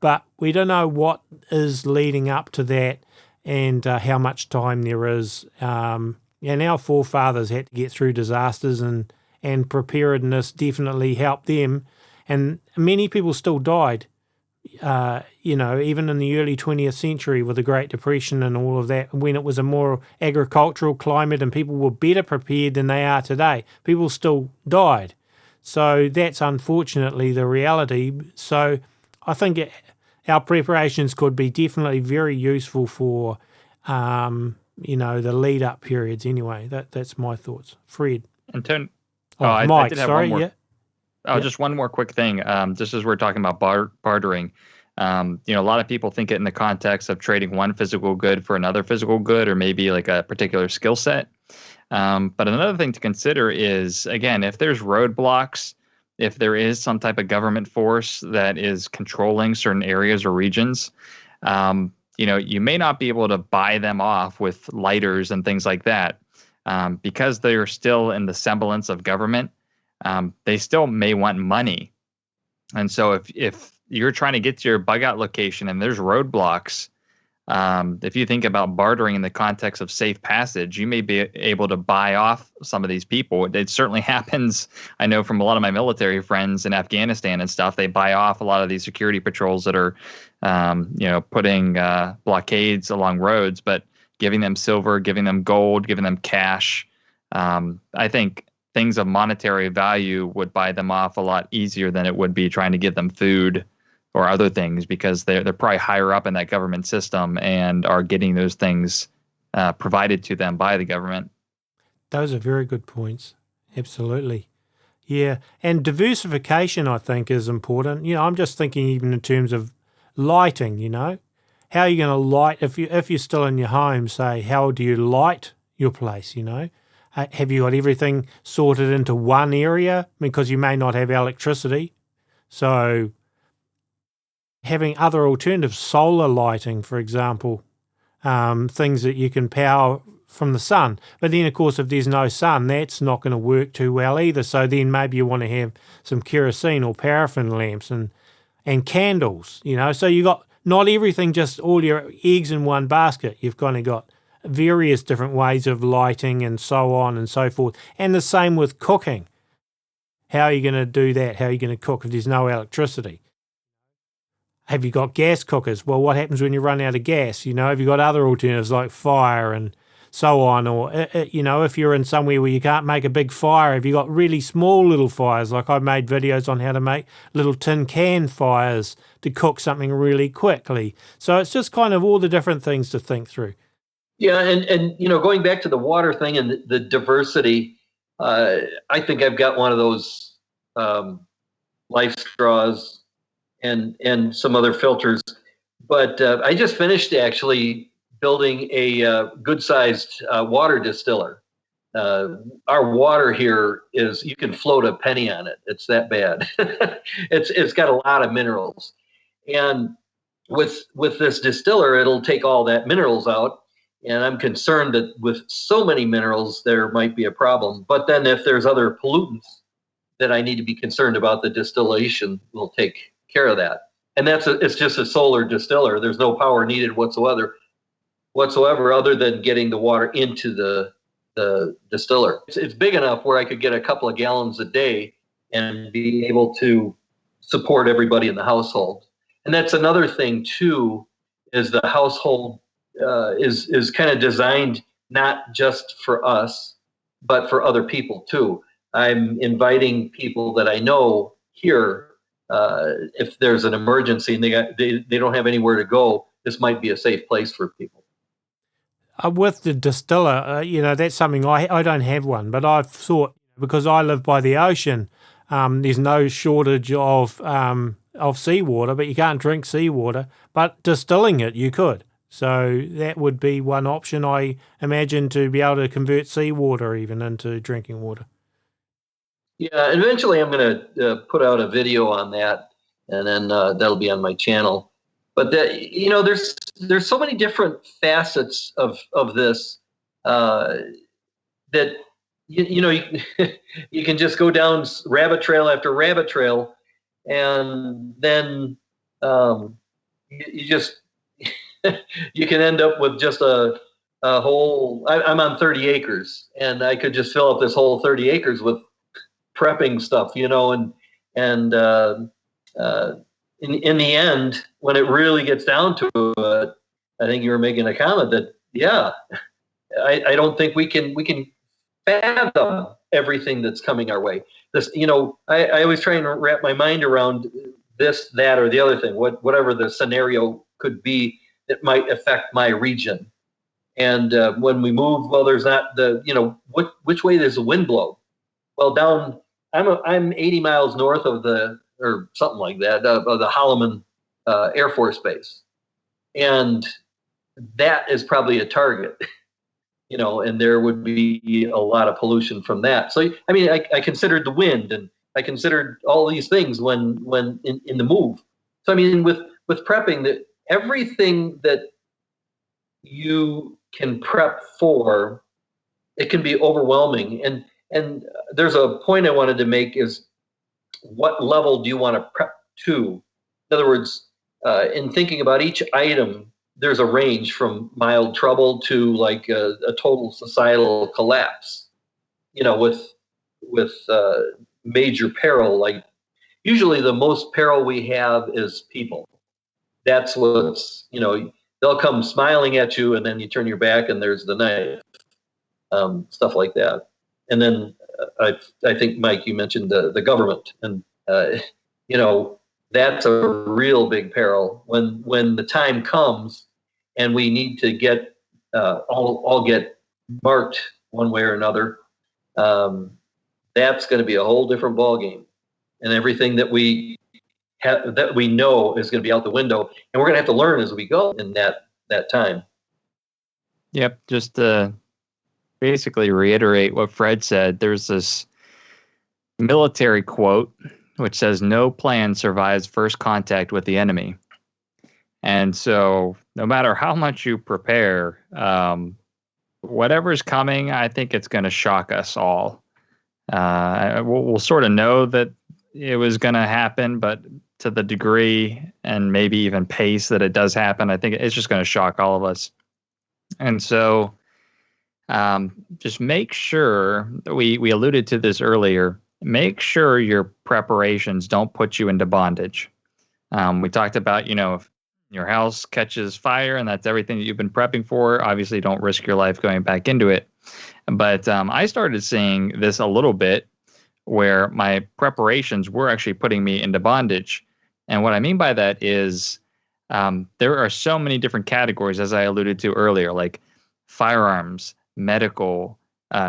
But we don't know what is leading up to that, and how much time there is. And our forefathers had to get through disasters, and preparedness definitely helped them. And many people still died, even in the early 20th century with the Great Depression and all of that, when it was a more agricultural climate and people were better prepared than they are today. People still died. So that's unfortunately the reality. So I think our preparations could be definitely very useful for, the lead-up periods anyway. That's my thoughts. Fred. And Mike, I did have sorry, one more. yeah. Just one more quick thing. Just as we're talking about bartering, a lot of people think it in the context of trading one physical good for another physical good, or maybe like a particular skill set. But another thing to consider is, again, if there's roadblocks, if there is some type of government force that is controlling certain areas or regions, you may not be able to buy them off with lighters and things like that, because they're still in the semblance of government. They still may want money. And so if you're trying to get to your bug out location and there's roadblocks, if you think about bartering in the context of safe passage, you may be able to buy off some of these people. It certainly happens. I know from a lot of my military friends in Afghanistan and stuff, they buy off a lot of these security patrols that are, putting blockades along roads, but giving them silver, giving them gold, giving them cash. I think things of monetary value would buy them off a lot easier than it would be trying to give them food or other things, because they're probably higher up in that government system and are getting those things provided to them by the government. Those are very good points. Absolutely. Yeah. And diversification, I think, is important. I'm just thinking even in terms of lighting, how are you going to light, if you're still in your home, say, how do you light your place, Have you got everything sorted into one area? Because you may not have electricity. So having other alternatives, solar lighting, for example, things that you can power from the sun. But then, of course, if there's no sun, that's not going to work too well either. So then maybe you want to have some kerosene or paraffin lamps and candles, So you got not everything, just all your eggs in one basket. You've kind of got various different ways of lighting and so on and so forth. And the same with cooking. How are you going to do that? How are you going to cook if there's no electricity? Have you got gas cookers? Well, what happens when you run out of gas? Have you got other alternatives like fire and so on? Or, if you're in somewhere where you can't make a big fire, have you got really small little fires? Like I've made videos on how to make little tin can fires to cook something really quickly. So it's just kind of all the different things to think through. Yeah, and going back to the water thing and the diversity, I think I've got one of those life straws and some other filters. But I just finished actually building a good-sized water distiller. Our water here is, you can float a penny on it. It's that bad. It's got a lot of minerals. And with this distiller, it'll take all that minerals out. And I'm concerned that with so many minerals, there might be a problem. But then if there's other pollutants that I need to be concerned about, the distillation will take care of that. And it's just a solar distiller. There's no power needed whatsoever other than getting the water into the distiller. It's big enough where I could get a couple of gallons a day and be able to support everybody in the household. And that's another thing too, is the household is kind of designed not just for us, but for other people too. I'm inviting people that I know here. If there's an emergency and they don't have anywhere to go, this might be a safe place for people. With the distiller, that's something I don't have one, but I've thought, because I live by the ocean, there's no shortage of of seawater, but you can't drink seawater. But distilling it, you could. So that would be one option, I imagine, to be able to convert seawater even into drinking water. Yeah, eventually I'm going to put out a video on that, and then that'll be on my channel. But that, there's so many different facets of this that you can just go down rabbit trail after rabbit trail, and then you just you can end up with just a whole. I'm on 30 acres, and I could just fill up this whole 30 acres with prepping stuff, and in the end, when it really gets down to it, I think you were making a comment that I don't think we can fathom everything that's coming our way. This, I always try and wrap my mind around this, that, or the other thing, whatever the scenario could be that might affect my region. And when we move, well, there's not which way does the wind blow? Well, down, I'm 80 miles north of or something like that, of the Holloman Air Force Base. And that is probably a target, and there would be a lot of pollution from that. So, I mean, I considered the wind, and I considered all these things when in the move. So, I mean, with prepping, that everything that you can prep for, it can be overwhelming. And there's a point I wanted to make is, what level do you want to prep to? In other words, in thinking about each item, there's a range from mild trouble to like a total societal collapse. With major peril. Like, usually the most peril we have is people. That's what's, they'll come smiling at you, and then you turn your back and there's the knife, stuff like that. And then I think, Mike, you mentioned the government, and that's a real big peril when the time comes and we need to get all get marked one way or another. That's going to be a whole different ballgame, and everything that we know is going to be out the window, and we're going to have to learn as we go in that time. Yep, just to basically reiterate what Fred said, there's this military quote which says, "No plan survives first contact with the enemy." And so no matter how much you prepare, whatever's coming, I think it's going to shock us all. We'll sort of know that it was going to happen, but to the degree and maybe even pace that it does happen, I think it's just going to shock all of us. And so just make sure, we alluded to this earlier, make sure your preparations don't put you into bondage. We talked about, if your house catches fire and that's everything that you've been prepping for, obviously don't risk your life going back into it. But I started seeing this a little bit where my preparations were actually putting me into bondage. And what I mean by that is there are so many different categories, as I alluded to earlier, like firearms, medical,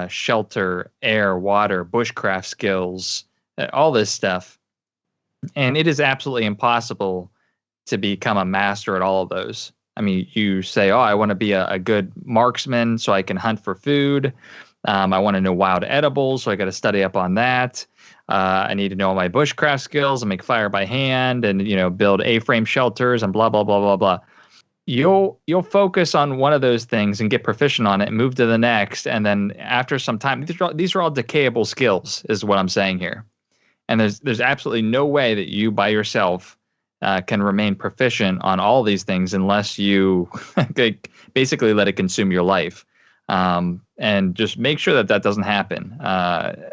shelter, air, water, bushcraft skills, all this stuff. And it is absolutely impossible to become a master at all of those. I mean, you say, I want to be a good marksman so I can hunt for food. I want to know wild edibles, so I got to study up on that. I need to know all my bushcraft skills and make fire by hand and, build A-frame shelters and blah, blah, blah, blah, blah. You'll focus on one of those things and get proficient on it and move to the next. And then after some time, these are all decayable skills is what I'm saying here. And there's absolutely no way that you by yourself can remain proficient on all these things unless you basically let it consume your life. And just make sure that doesn't happen.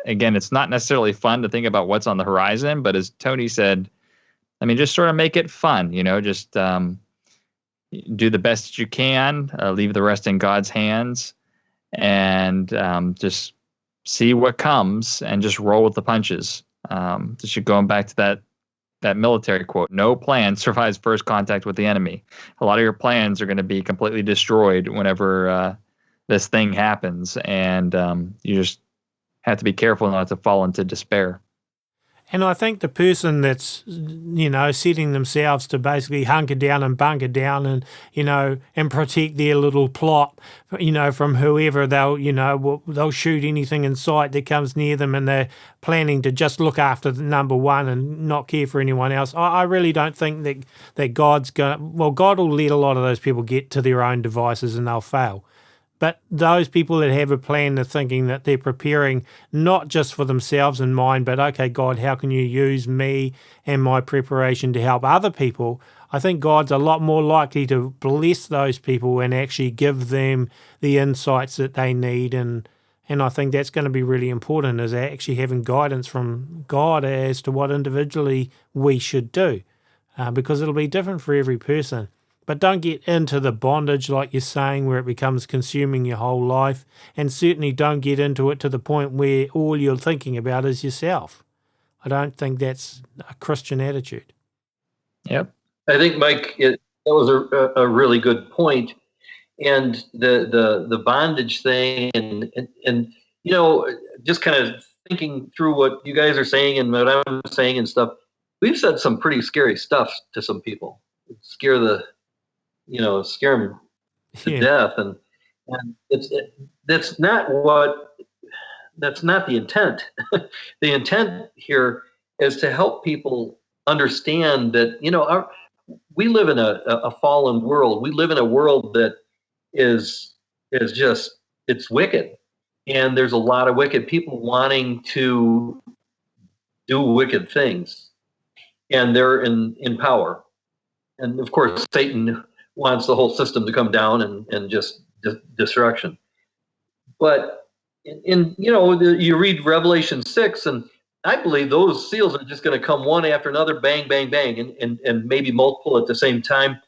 Again, it's not necessarily fun to think about what's on the horizon, but as Tony said, I mean, just sort of make it fun, just do the best that you can, leave the rest in God's hands, and just see what comes and just roll with the punches. Just going back to that military quote, no plan survives first contact with the enemy. A lot of your plans are going to be completely destroyed whenever this thing happens, and you just have to be careful not to fall into despair. And I think the person that's, setting themselves to basically hunker down and bunker down and, and protect their little plot, from whoever they'll shoot anything in sight that comes near them, and they're planning to just look after the number one and not care for anyone else. I really don't think that God's God will let a lot of those people get to their own devices and they'll fail. But those people that have a plan, they're thinking that they're preparing not just for themselves in mind, but, okay, God, how can you use me and my preparation to help other people? I think God's a lot more likely to bless those people and actually give them the insights that they need. And I think that's going to be really important, is actually having guidance from God as to what individually we should do, because it'll be different for every person. But don't get into the bondage, like you're saying, where it becomes consuming your whole life. And certainly don't get into it to the point where all you're thinking about is yourself. I don't think that's a Christian attitude. Yep. I think, Mike, that was a really good point. And the bondage thing and just kind of thinking through what you guys are saying and what I'm saying and stuff, we've said some pretty scary stuff to some people. Scare them to death, and that's not the intent. The intent here is to help people understand that we live in a fallen world. We live in a world that is just, it's wicked, and there's a lot of wicked people wanting to do wicked things, and they're in power. And of course, Satan wants the whole system to come down and just destruction. But you read Revelation 6, and I believe those seals are just going to come one after another, bang, bang, bang, and maybe multiple at the same time,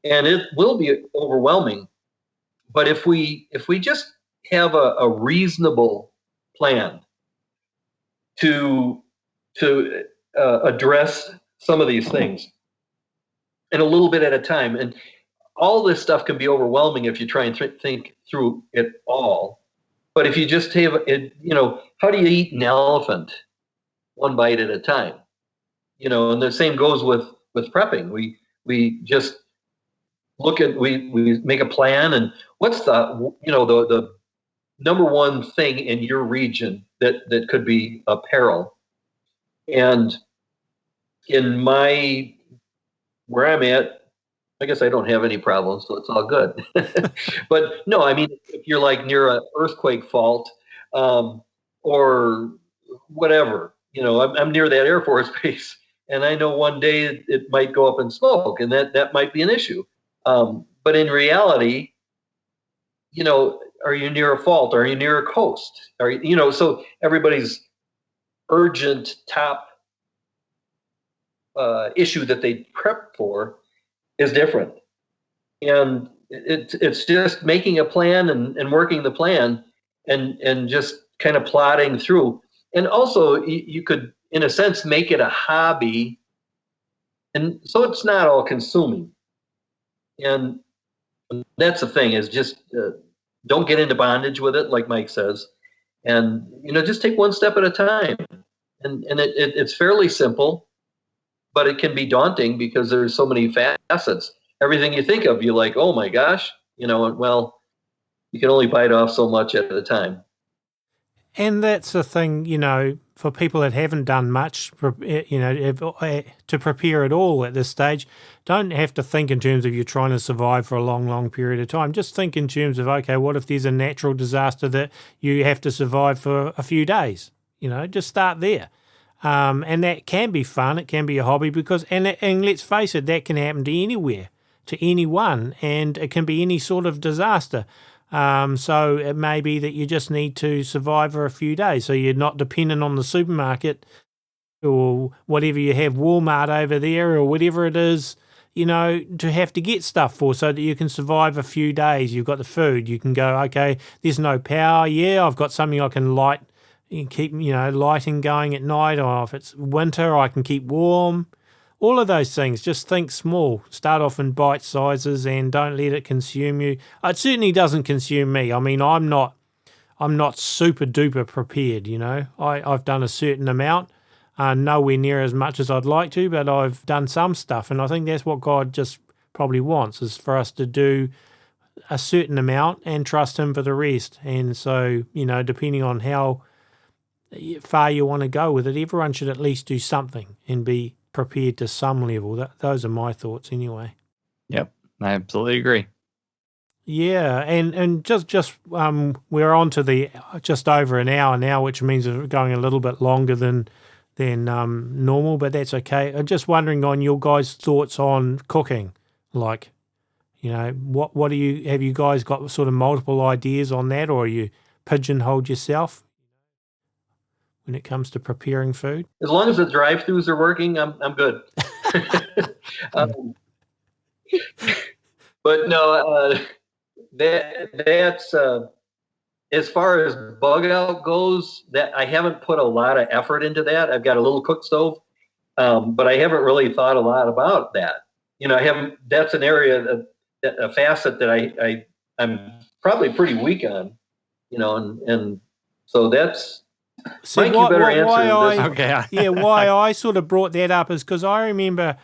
and it will be overwhelming. But if we just have a reasonable plan to address some of these things, and a little bit at a time, and all this stuff can be overwhelming if you try and think through it all. But if you just have it, how do you eat an elephant? One bite at a time. And the same goes with prepping. We just look at, we make a plan, and what's the number one thing in your region that could be a peril. And in where I'm at, I guess I don't have any problems, so it's all good. But no, I mean, if you're like near an earthquake fault, or whatever, I'm near that Air Force base, and I know one day it might go up in smoke, and that might be an issue. But in reality, are you near a fault? Are you near a coast? So everybody's urgent top issue that they prep for is different, and it's just making a plan and working the plan and just kind of plodding through. And also, you could, in a sense, make it a hobby, and so it's not all consuming. And that's the thing, is just don't get into bondage with it, like Mike says, and just take one step at a time. And it's fairly simple, but it can be daunting because there's so many facets. Everything you think of, you're like, oh my gosh, well, you can only bite off so much at a time. And that's the thing, for people that haven't done much, to prepare at all at this stage, don't have to think in terms of you're trying to survive for a long, long period of time. Just think in terms of, okay, what if there's a natural disaster that you have to survive for a few days? Just start there. And that can be fun. It can be a hobby because, and let's face it, that can happen to anywhere, to anyone, and it can be any sort of disaster. So it may be that you just need to survive for a few days, so you're not dependent on the supermarket or whatever you have, Walmart over there or whatever it is, to have to get stuff for, so that you can survive a few days. You've got the food. You can go, okay, there's no power. Yeah, I've got something I can light. You can keep, lighting going at night, or if it's winter, I can keep warm. All of those things, just think small. Start off in bite sizes and don't let it consume you. It certainly doesn't consume me. I mean, I'm not super duper prepared, I've done a certain amount. nowhere near as much as I'd like to, but I've done some stuff. And I think that's what God just probably wants, is for us to do a certain amount and trust him for the rest. And so, depending on how far you want to go with it, everyone should at least do something and be prepared to some level. Those are my thoughts anyway. Yep, I absolutely agree. Yeah, and just we're on to the just over an hour now, which means we're going a little bit longer than normal, but that's okay. I'm just wondering on your guys' thoughts on cooking, like, what do have you guys got sort of multiple ideas on that, or you pigeonholed yourself when it comes to preparing food? As long as the drive-thrus are working, I'm good. But no, that's as far as bug out goes, that I haven't put a lot of effort into that. I've got a little cook stove, but I haven't really thought a lot about that. I haven't. That's an area a facet that I'm probably pretty weak on. And so that's. See, Mike, you better answer this. Why I sort of brought that up is because I remember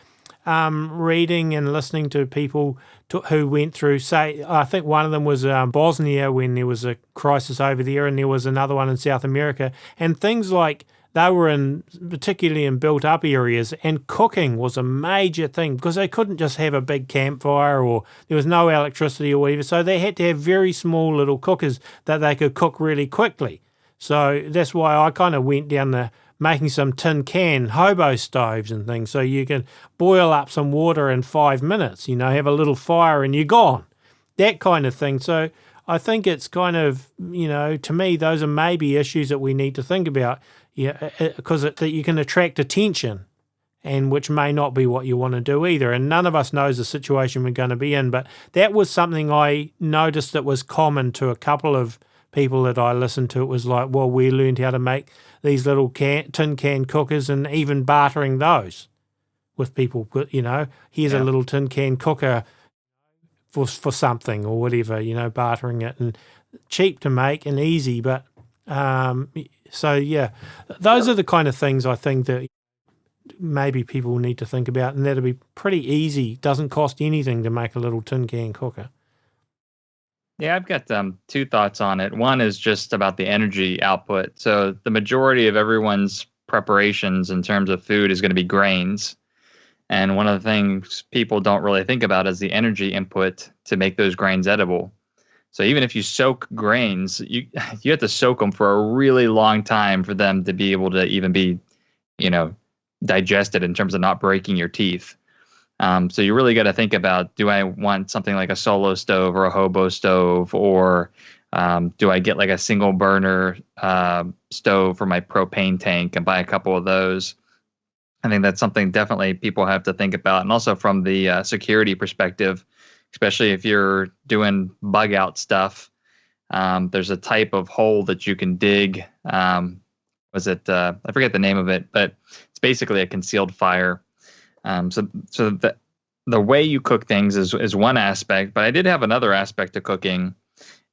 reading and listening to people who went through, say, I think one of them was Bosnia when there was a crisis over there, and there was another one in South America, and things like they were particularly in built-up areas, and cooking was a major thing because they couldn't just have a big campfire, or there was no electricity or whatever, so they had to have very small little cookers that they could cook really quickly. So that's why I kind of went down making some tin can hobo stoves and things, so you can boil up some water in 5 minutes, have a little fire and you're gone, that kind of thing. So I think it's kind of, to me, those are maybe issues that we need to think about, because that you can attract attention, and which may not be what you want to do either. And none of us knows the situation we're going to be in, but that was something I noticed that was common to a couple of people that I listened to. It was like, well, we learned how to make these little tin can cookers, and even bartering those with people. Here's a little tin can cooker for something or whatever, bartering it, and cheap to make and easy. But those are the kind of things I think that maybe people need to think about, and that'll be pretty easy. Doesn't cost anything to make a little tin can cooker. Yeah, I've got two thoughts on it. One is just about the energy output. So the majority of everyone's preparations in terms of food is going to be grains. And one of the things people don't really think about is the energy input to make those grains edible. So even if you soak grains, you have to soak them for a really long time for them to be able to even be, digested in terms of not breaking your teeth. So you really got to think about, do I want something like a solo stove or a hobo stove, or do I get like a single burner stove for my propane tank and buy a couple of those? I think that's something definitely people have to think about. And also from the security perspective, especially if you're doing bug out stuff, there's a type of hole that you can dig. I forget the name of it, but it's basically a concealed fire. So the way you cook things is one aspect, but I did have another aspect to cooking,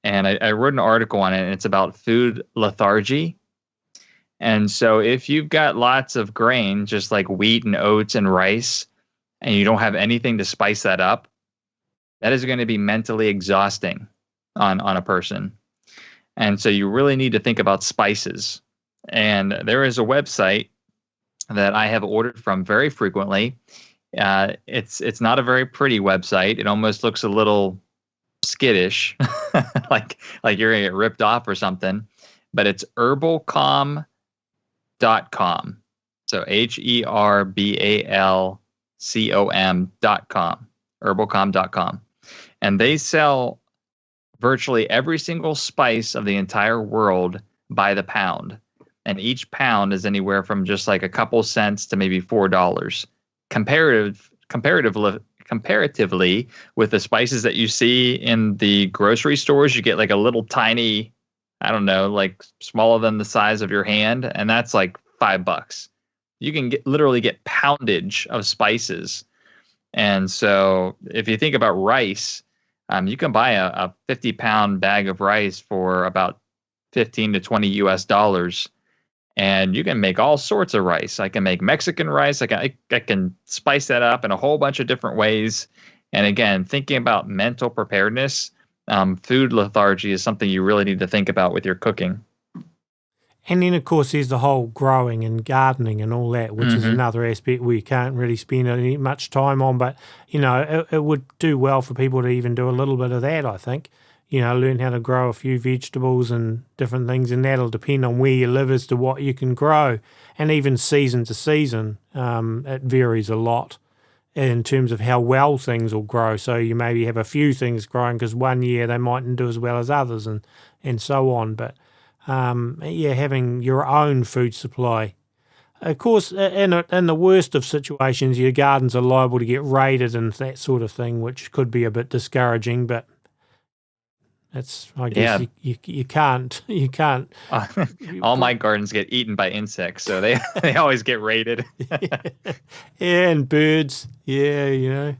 and I wrote an article on it, and it's about food lethargy. And so if you've got lots of grain, just like wheat and oats and rice, and you don't have anything to spice that up, that is going to be mentally exhausting on a person. And so you really need to think about spices. And there is a website that I have ordered from very frequently. It's not a very pretty website. It almost looks a little skittish, like you're gonna get ripped off or something. But it's herbalcom.com. So herbalcom.com. herbalcom.com. And they sell virtually every single spice of the entire world by the pound. And each pound is anywhere from just like a couple cents to maybe $4. Comparatively, with the spices that you see in the grocery stores, you get like a little tiny, I don't know, like smaller than the size of your hand, and that's like $5. You can literally get poundage of spices. And so if you think about rice, you can buy a 50-pound bag of rice for about $15 to $20 US. And you can make all sorts of rice. I can make Mexican rice. I can spice that up in a whole bunch of different ways. And again, thinking about mental preparedness, food lethargy is something you really need to think about with your cooking. And then, of course, there's the whole growing and gardening and all that, which is another aspect we can't really spend any much time on. But, it would do well for people to even do a little bit of that, I think. Learn how to grow a few vegetables and different things, and that'll depend on where you live as to what you can grow. And even season to season, it varies a lot in terms of how well things will grow. So you maybe have a few things growing because one year they mightn't do as well as others and so on. But, having your own food supply. Of course, in the worst of situations, your gardens are liable to get raided and that sort of thing, which could be a bit discouraging, but I guess you can't. All my gardens get eaten by insects, so they always get raided. And birds. Yeah,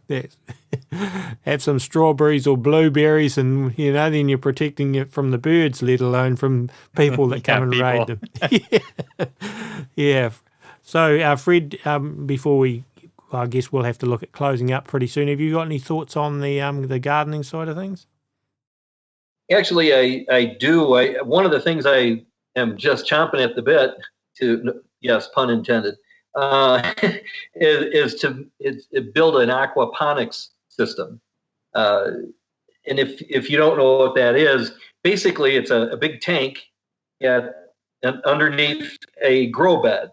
have some strawberries or blueberries, and then you're protecting it from the birds, let alone from people that come and raid them. Yeah. So, Fred, before I guess we'll have to look at closing up pretty soon. Have you got any thoughts on the gardening side of things? Actually, I do. One of the things I am just chomping at the bit to, yes, pun intended, is to build an aquaponics system. And if you don't know what that is, basically it's a big tank and underneath a grow bed.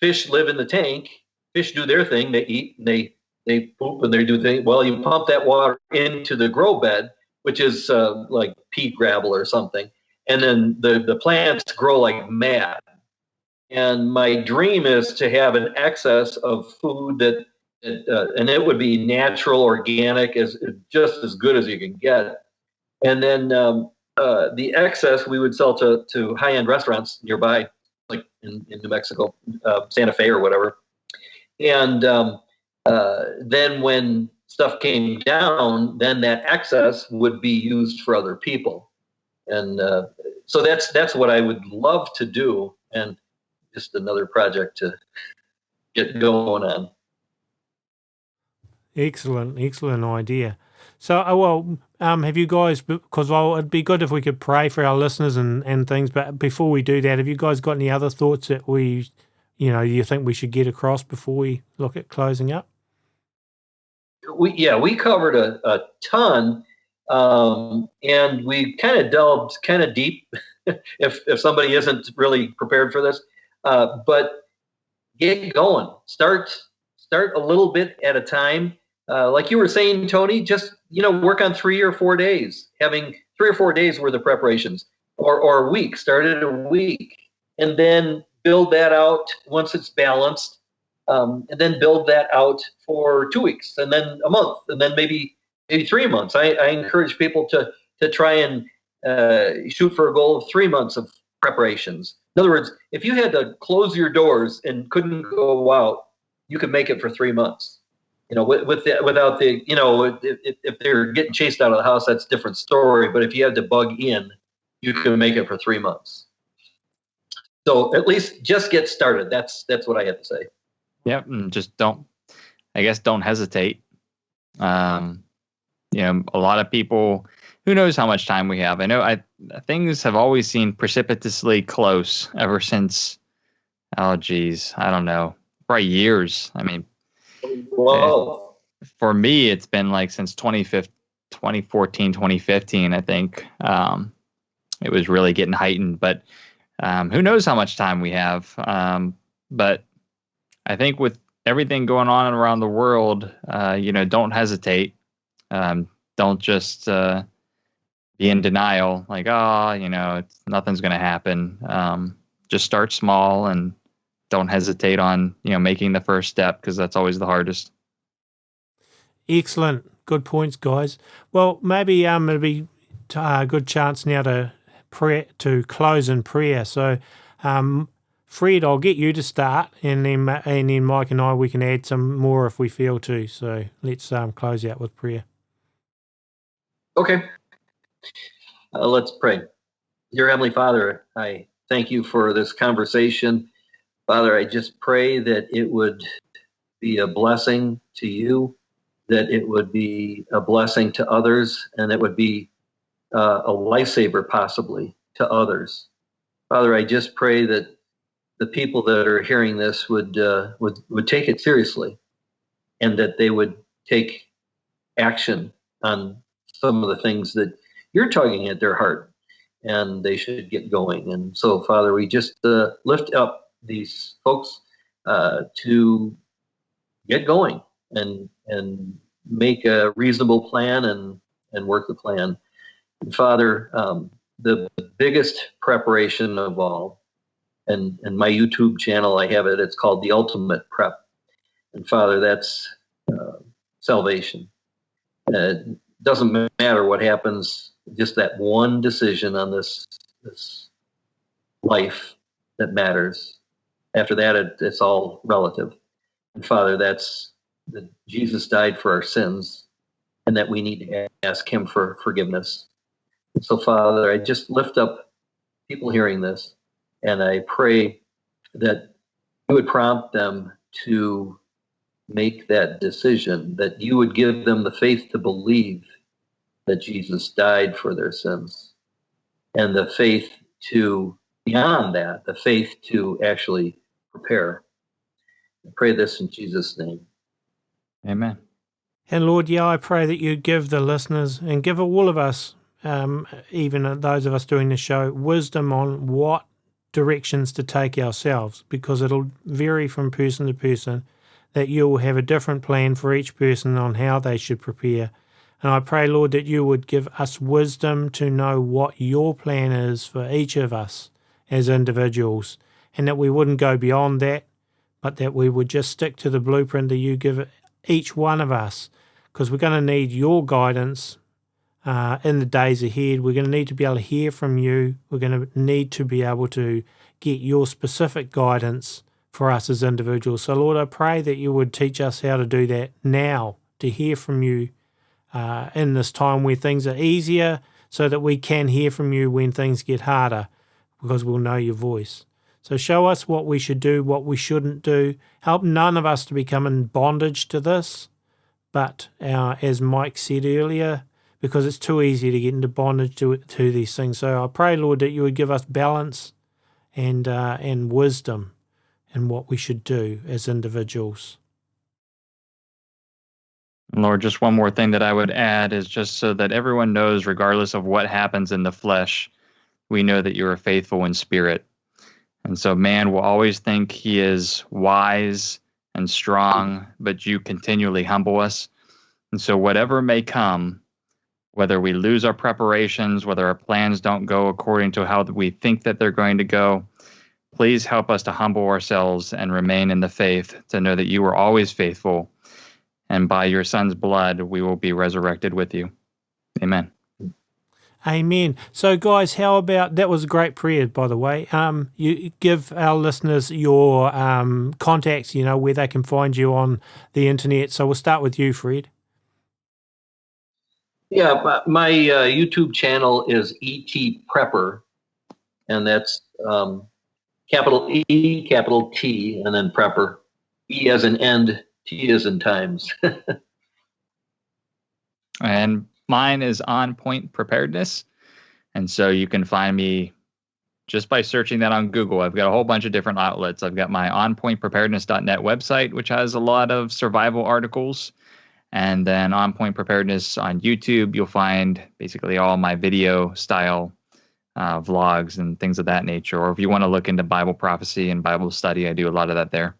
Fish live in the tank. Fish do their thing. They eat and they poop and they do things. Well, you pump that water into the grow bed, which is like peat gravel or something. And then the plants grow like mad. And my dream is to have an excess of food and it would be natural, organic, just as good as you can get. And then the excess we would sell to high-end restaurants nearby, like in New Mexico, Santa Fe or whatever. And then when stuff came down, then that excess would be used for other people. And so that's what I would love to do, and just another project to get going on. Excellent idea. So, have you guys, because it'd be good if we could pray for our listeners and things, but before we do that, have you guys got any other thoughts that you think we should get across before we look at closing up? We covered a ton, and we kind of delved kind of deep if somebody isn't really prepared for this, but get going. Start a little bit at a time. Like you were saying, Tony, just work on 3 or 4 days, having 3 or 4 days worth of preparations, or a week. Start at a week, and then build that out once it's balanced. And then build that out for 2 weeks, and then a month, and then maybe 3 months. I encourage people to try and shoot for a goal of 3 months of preparations. In other words, if you had to close your doors and couldn't go out, you could make it for 3 months. Without the, if they're getting chased out of the house, that's a different story. But if you had to bug in, you can make it for 3 months. So at least just get started. That's what I have to say. Yep, and just don't hesitate. A lot of people, who knows how much time we have. I know things have always seemed precipitously close ever since, I don't know, probably years. I mean, whoa. For me, it's been like since 2014, 2015, I think. It was really getting heightened, but who knows how much time we have. But I think with everything going on around the world, don't hesitate. Don't just be in denial, like, nothing's going to happen. Just start small and don't hesitate on, making the first step, because that's always the hardest. Excellent. Good points, guys. Well, maybe it'll be a good chance now to close in prayer. So, Fred, I'll get you to start, and then Mike and I, we can add some more if we feel to. So let's close out with prayer. Okay. Let's pray. Dear Heavenly Father, I thank you for this conversation. Father, I just pray that it would be a blessing to you, that it would be a blessing to others, and it would be a lifesaver possibly to others. Father, I just pray that the people that are hearing this would take it seriously, and that they would take action on some of the things that you're tugging at their heart, and they should get going. And so, Father, we just lift up these folks to get going and make a reasonable plan and work the plan. And Father, the biggest preparation of all, and my YouTube channel, I have it, it's called The Ultimate Prep. And Father, that's salvation. It doesn't matter what happens, just that one decision on this life that matters. After that, it's all relative. And Father, that's that Jesus died for our sins, and that we need to ask him for forgiveness. So Father, I just lift up people hearing this, and I pray that you would prompt them to make that decision, that you would give them the faith to believe that Jesus died for their sins, and the faith to, beyond that, the faith to actually prepare. I pray this in Jesus' name. Amen. And Lord, I pray that you give the listeners and give all of us, even those of us doing the show, wisdom on what directions to take ourselves, because it'll vary from person to person, that you will have a different plan for each person on how they should prepare. And I pray, Lord, that you would give us wisdom to know what your plan is for each of us as individuals, and that we wouldn't go beyond that, but that we would just stick to the blueprint that you give each one of us, because we're going to need your guidance in the days ahead. We're going to need to be able to hear from you. We're going to need to be able to get your specific guidance for us as individuals. So, Lord, I pray that you would teach us how to do that now, to hear from you in this time where things are easier, so that we can hear from you when things get harder, because we'll know your voice. So show us what we should do, what we shouldn't do. Help none of us to become in bondage to this, but as Mike said earlier, because it's too easy to get into bondage to these things. So I pray, Lord, that you would give us balance and wisdom in what we should do as individuals. Lord, just one more thing that I would add is just so that everyone knows, regardless of what happens in the flesh, we know that you are faithful in spirit. And so man will always think he is wise and strong, but you continually humble us. And so whatever may come, whether we lose our preparations, whether our plans don't go according to how we think that they're going to go, please help us to humble ourselves and remain in the faith, to know that you are always faithful, and by your Son's blood we will be resurrected with you. Amen. Amen. So, guys, how about, that was a great prayer, by the way. You give our listeners your contacts, where they can find you on the internet. So we'll start with you, Fred. Yeah, my YouTube channel is ETPrepper, and that's capital E, capital T, and then Prepper. E as in end, T as in times. And mine is Onpoint Preparedness. And so you can find me just by searching that on Google. I've got a whole bunch of different outlets. I've got my onpointpreparedness.net website, which has a lot of survival articles. And then Onpoint Preparedness on YouTube, you'll find basically all my video style vlogs and things of that nature. Or if you want to look into Bible prophecy and Bible study, I do a lot of that there.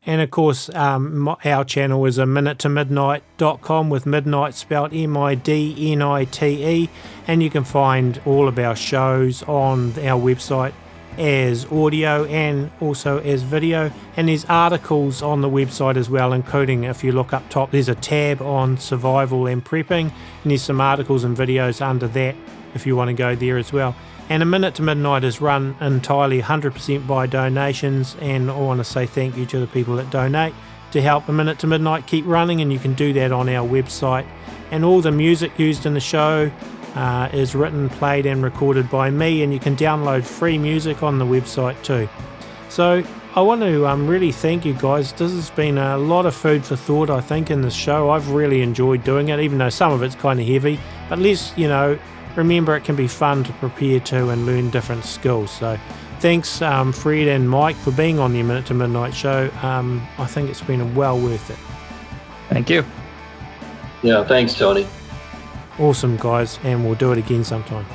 And of course, our channel is minutetomidnight.com, with Midnite spelled MIDNITE, and you can find all of our shows on our website as audio and also as video. And there's articles on the website as well, including, if you look up top, there's a tab on survival and prepping, and there's some articles and videos under that if you want to go there as well. And A Minute to Midnight is run entirely 100% by donations, and I want to say thank you to the people that donate to help A Minute to Midnight keep running, and you can do that on our website. And all the music used in the show is written, played and recorded by me, and you can download free music on the website too. So I want to really thank you guys. This has been a lot of food for thought, I think, in this show. I've really enjoyed doing it, even though some of it's kind of heavy. But at least, remember it can be fun to prepare to and learn different skills. So thanks, Fred and Mike, for being on the Minute to Midnight show. I think it's been well worth it. Thank you. Yeah, thanks, Tony. Awesome, guys, and we'll do it again sometime.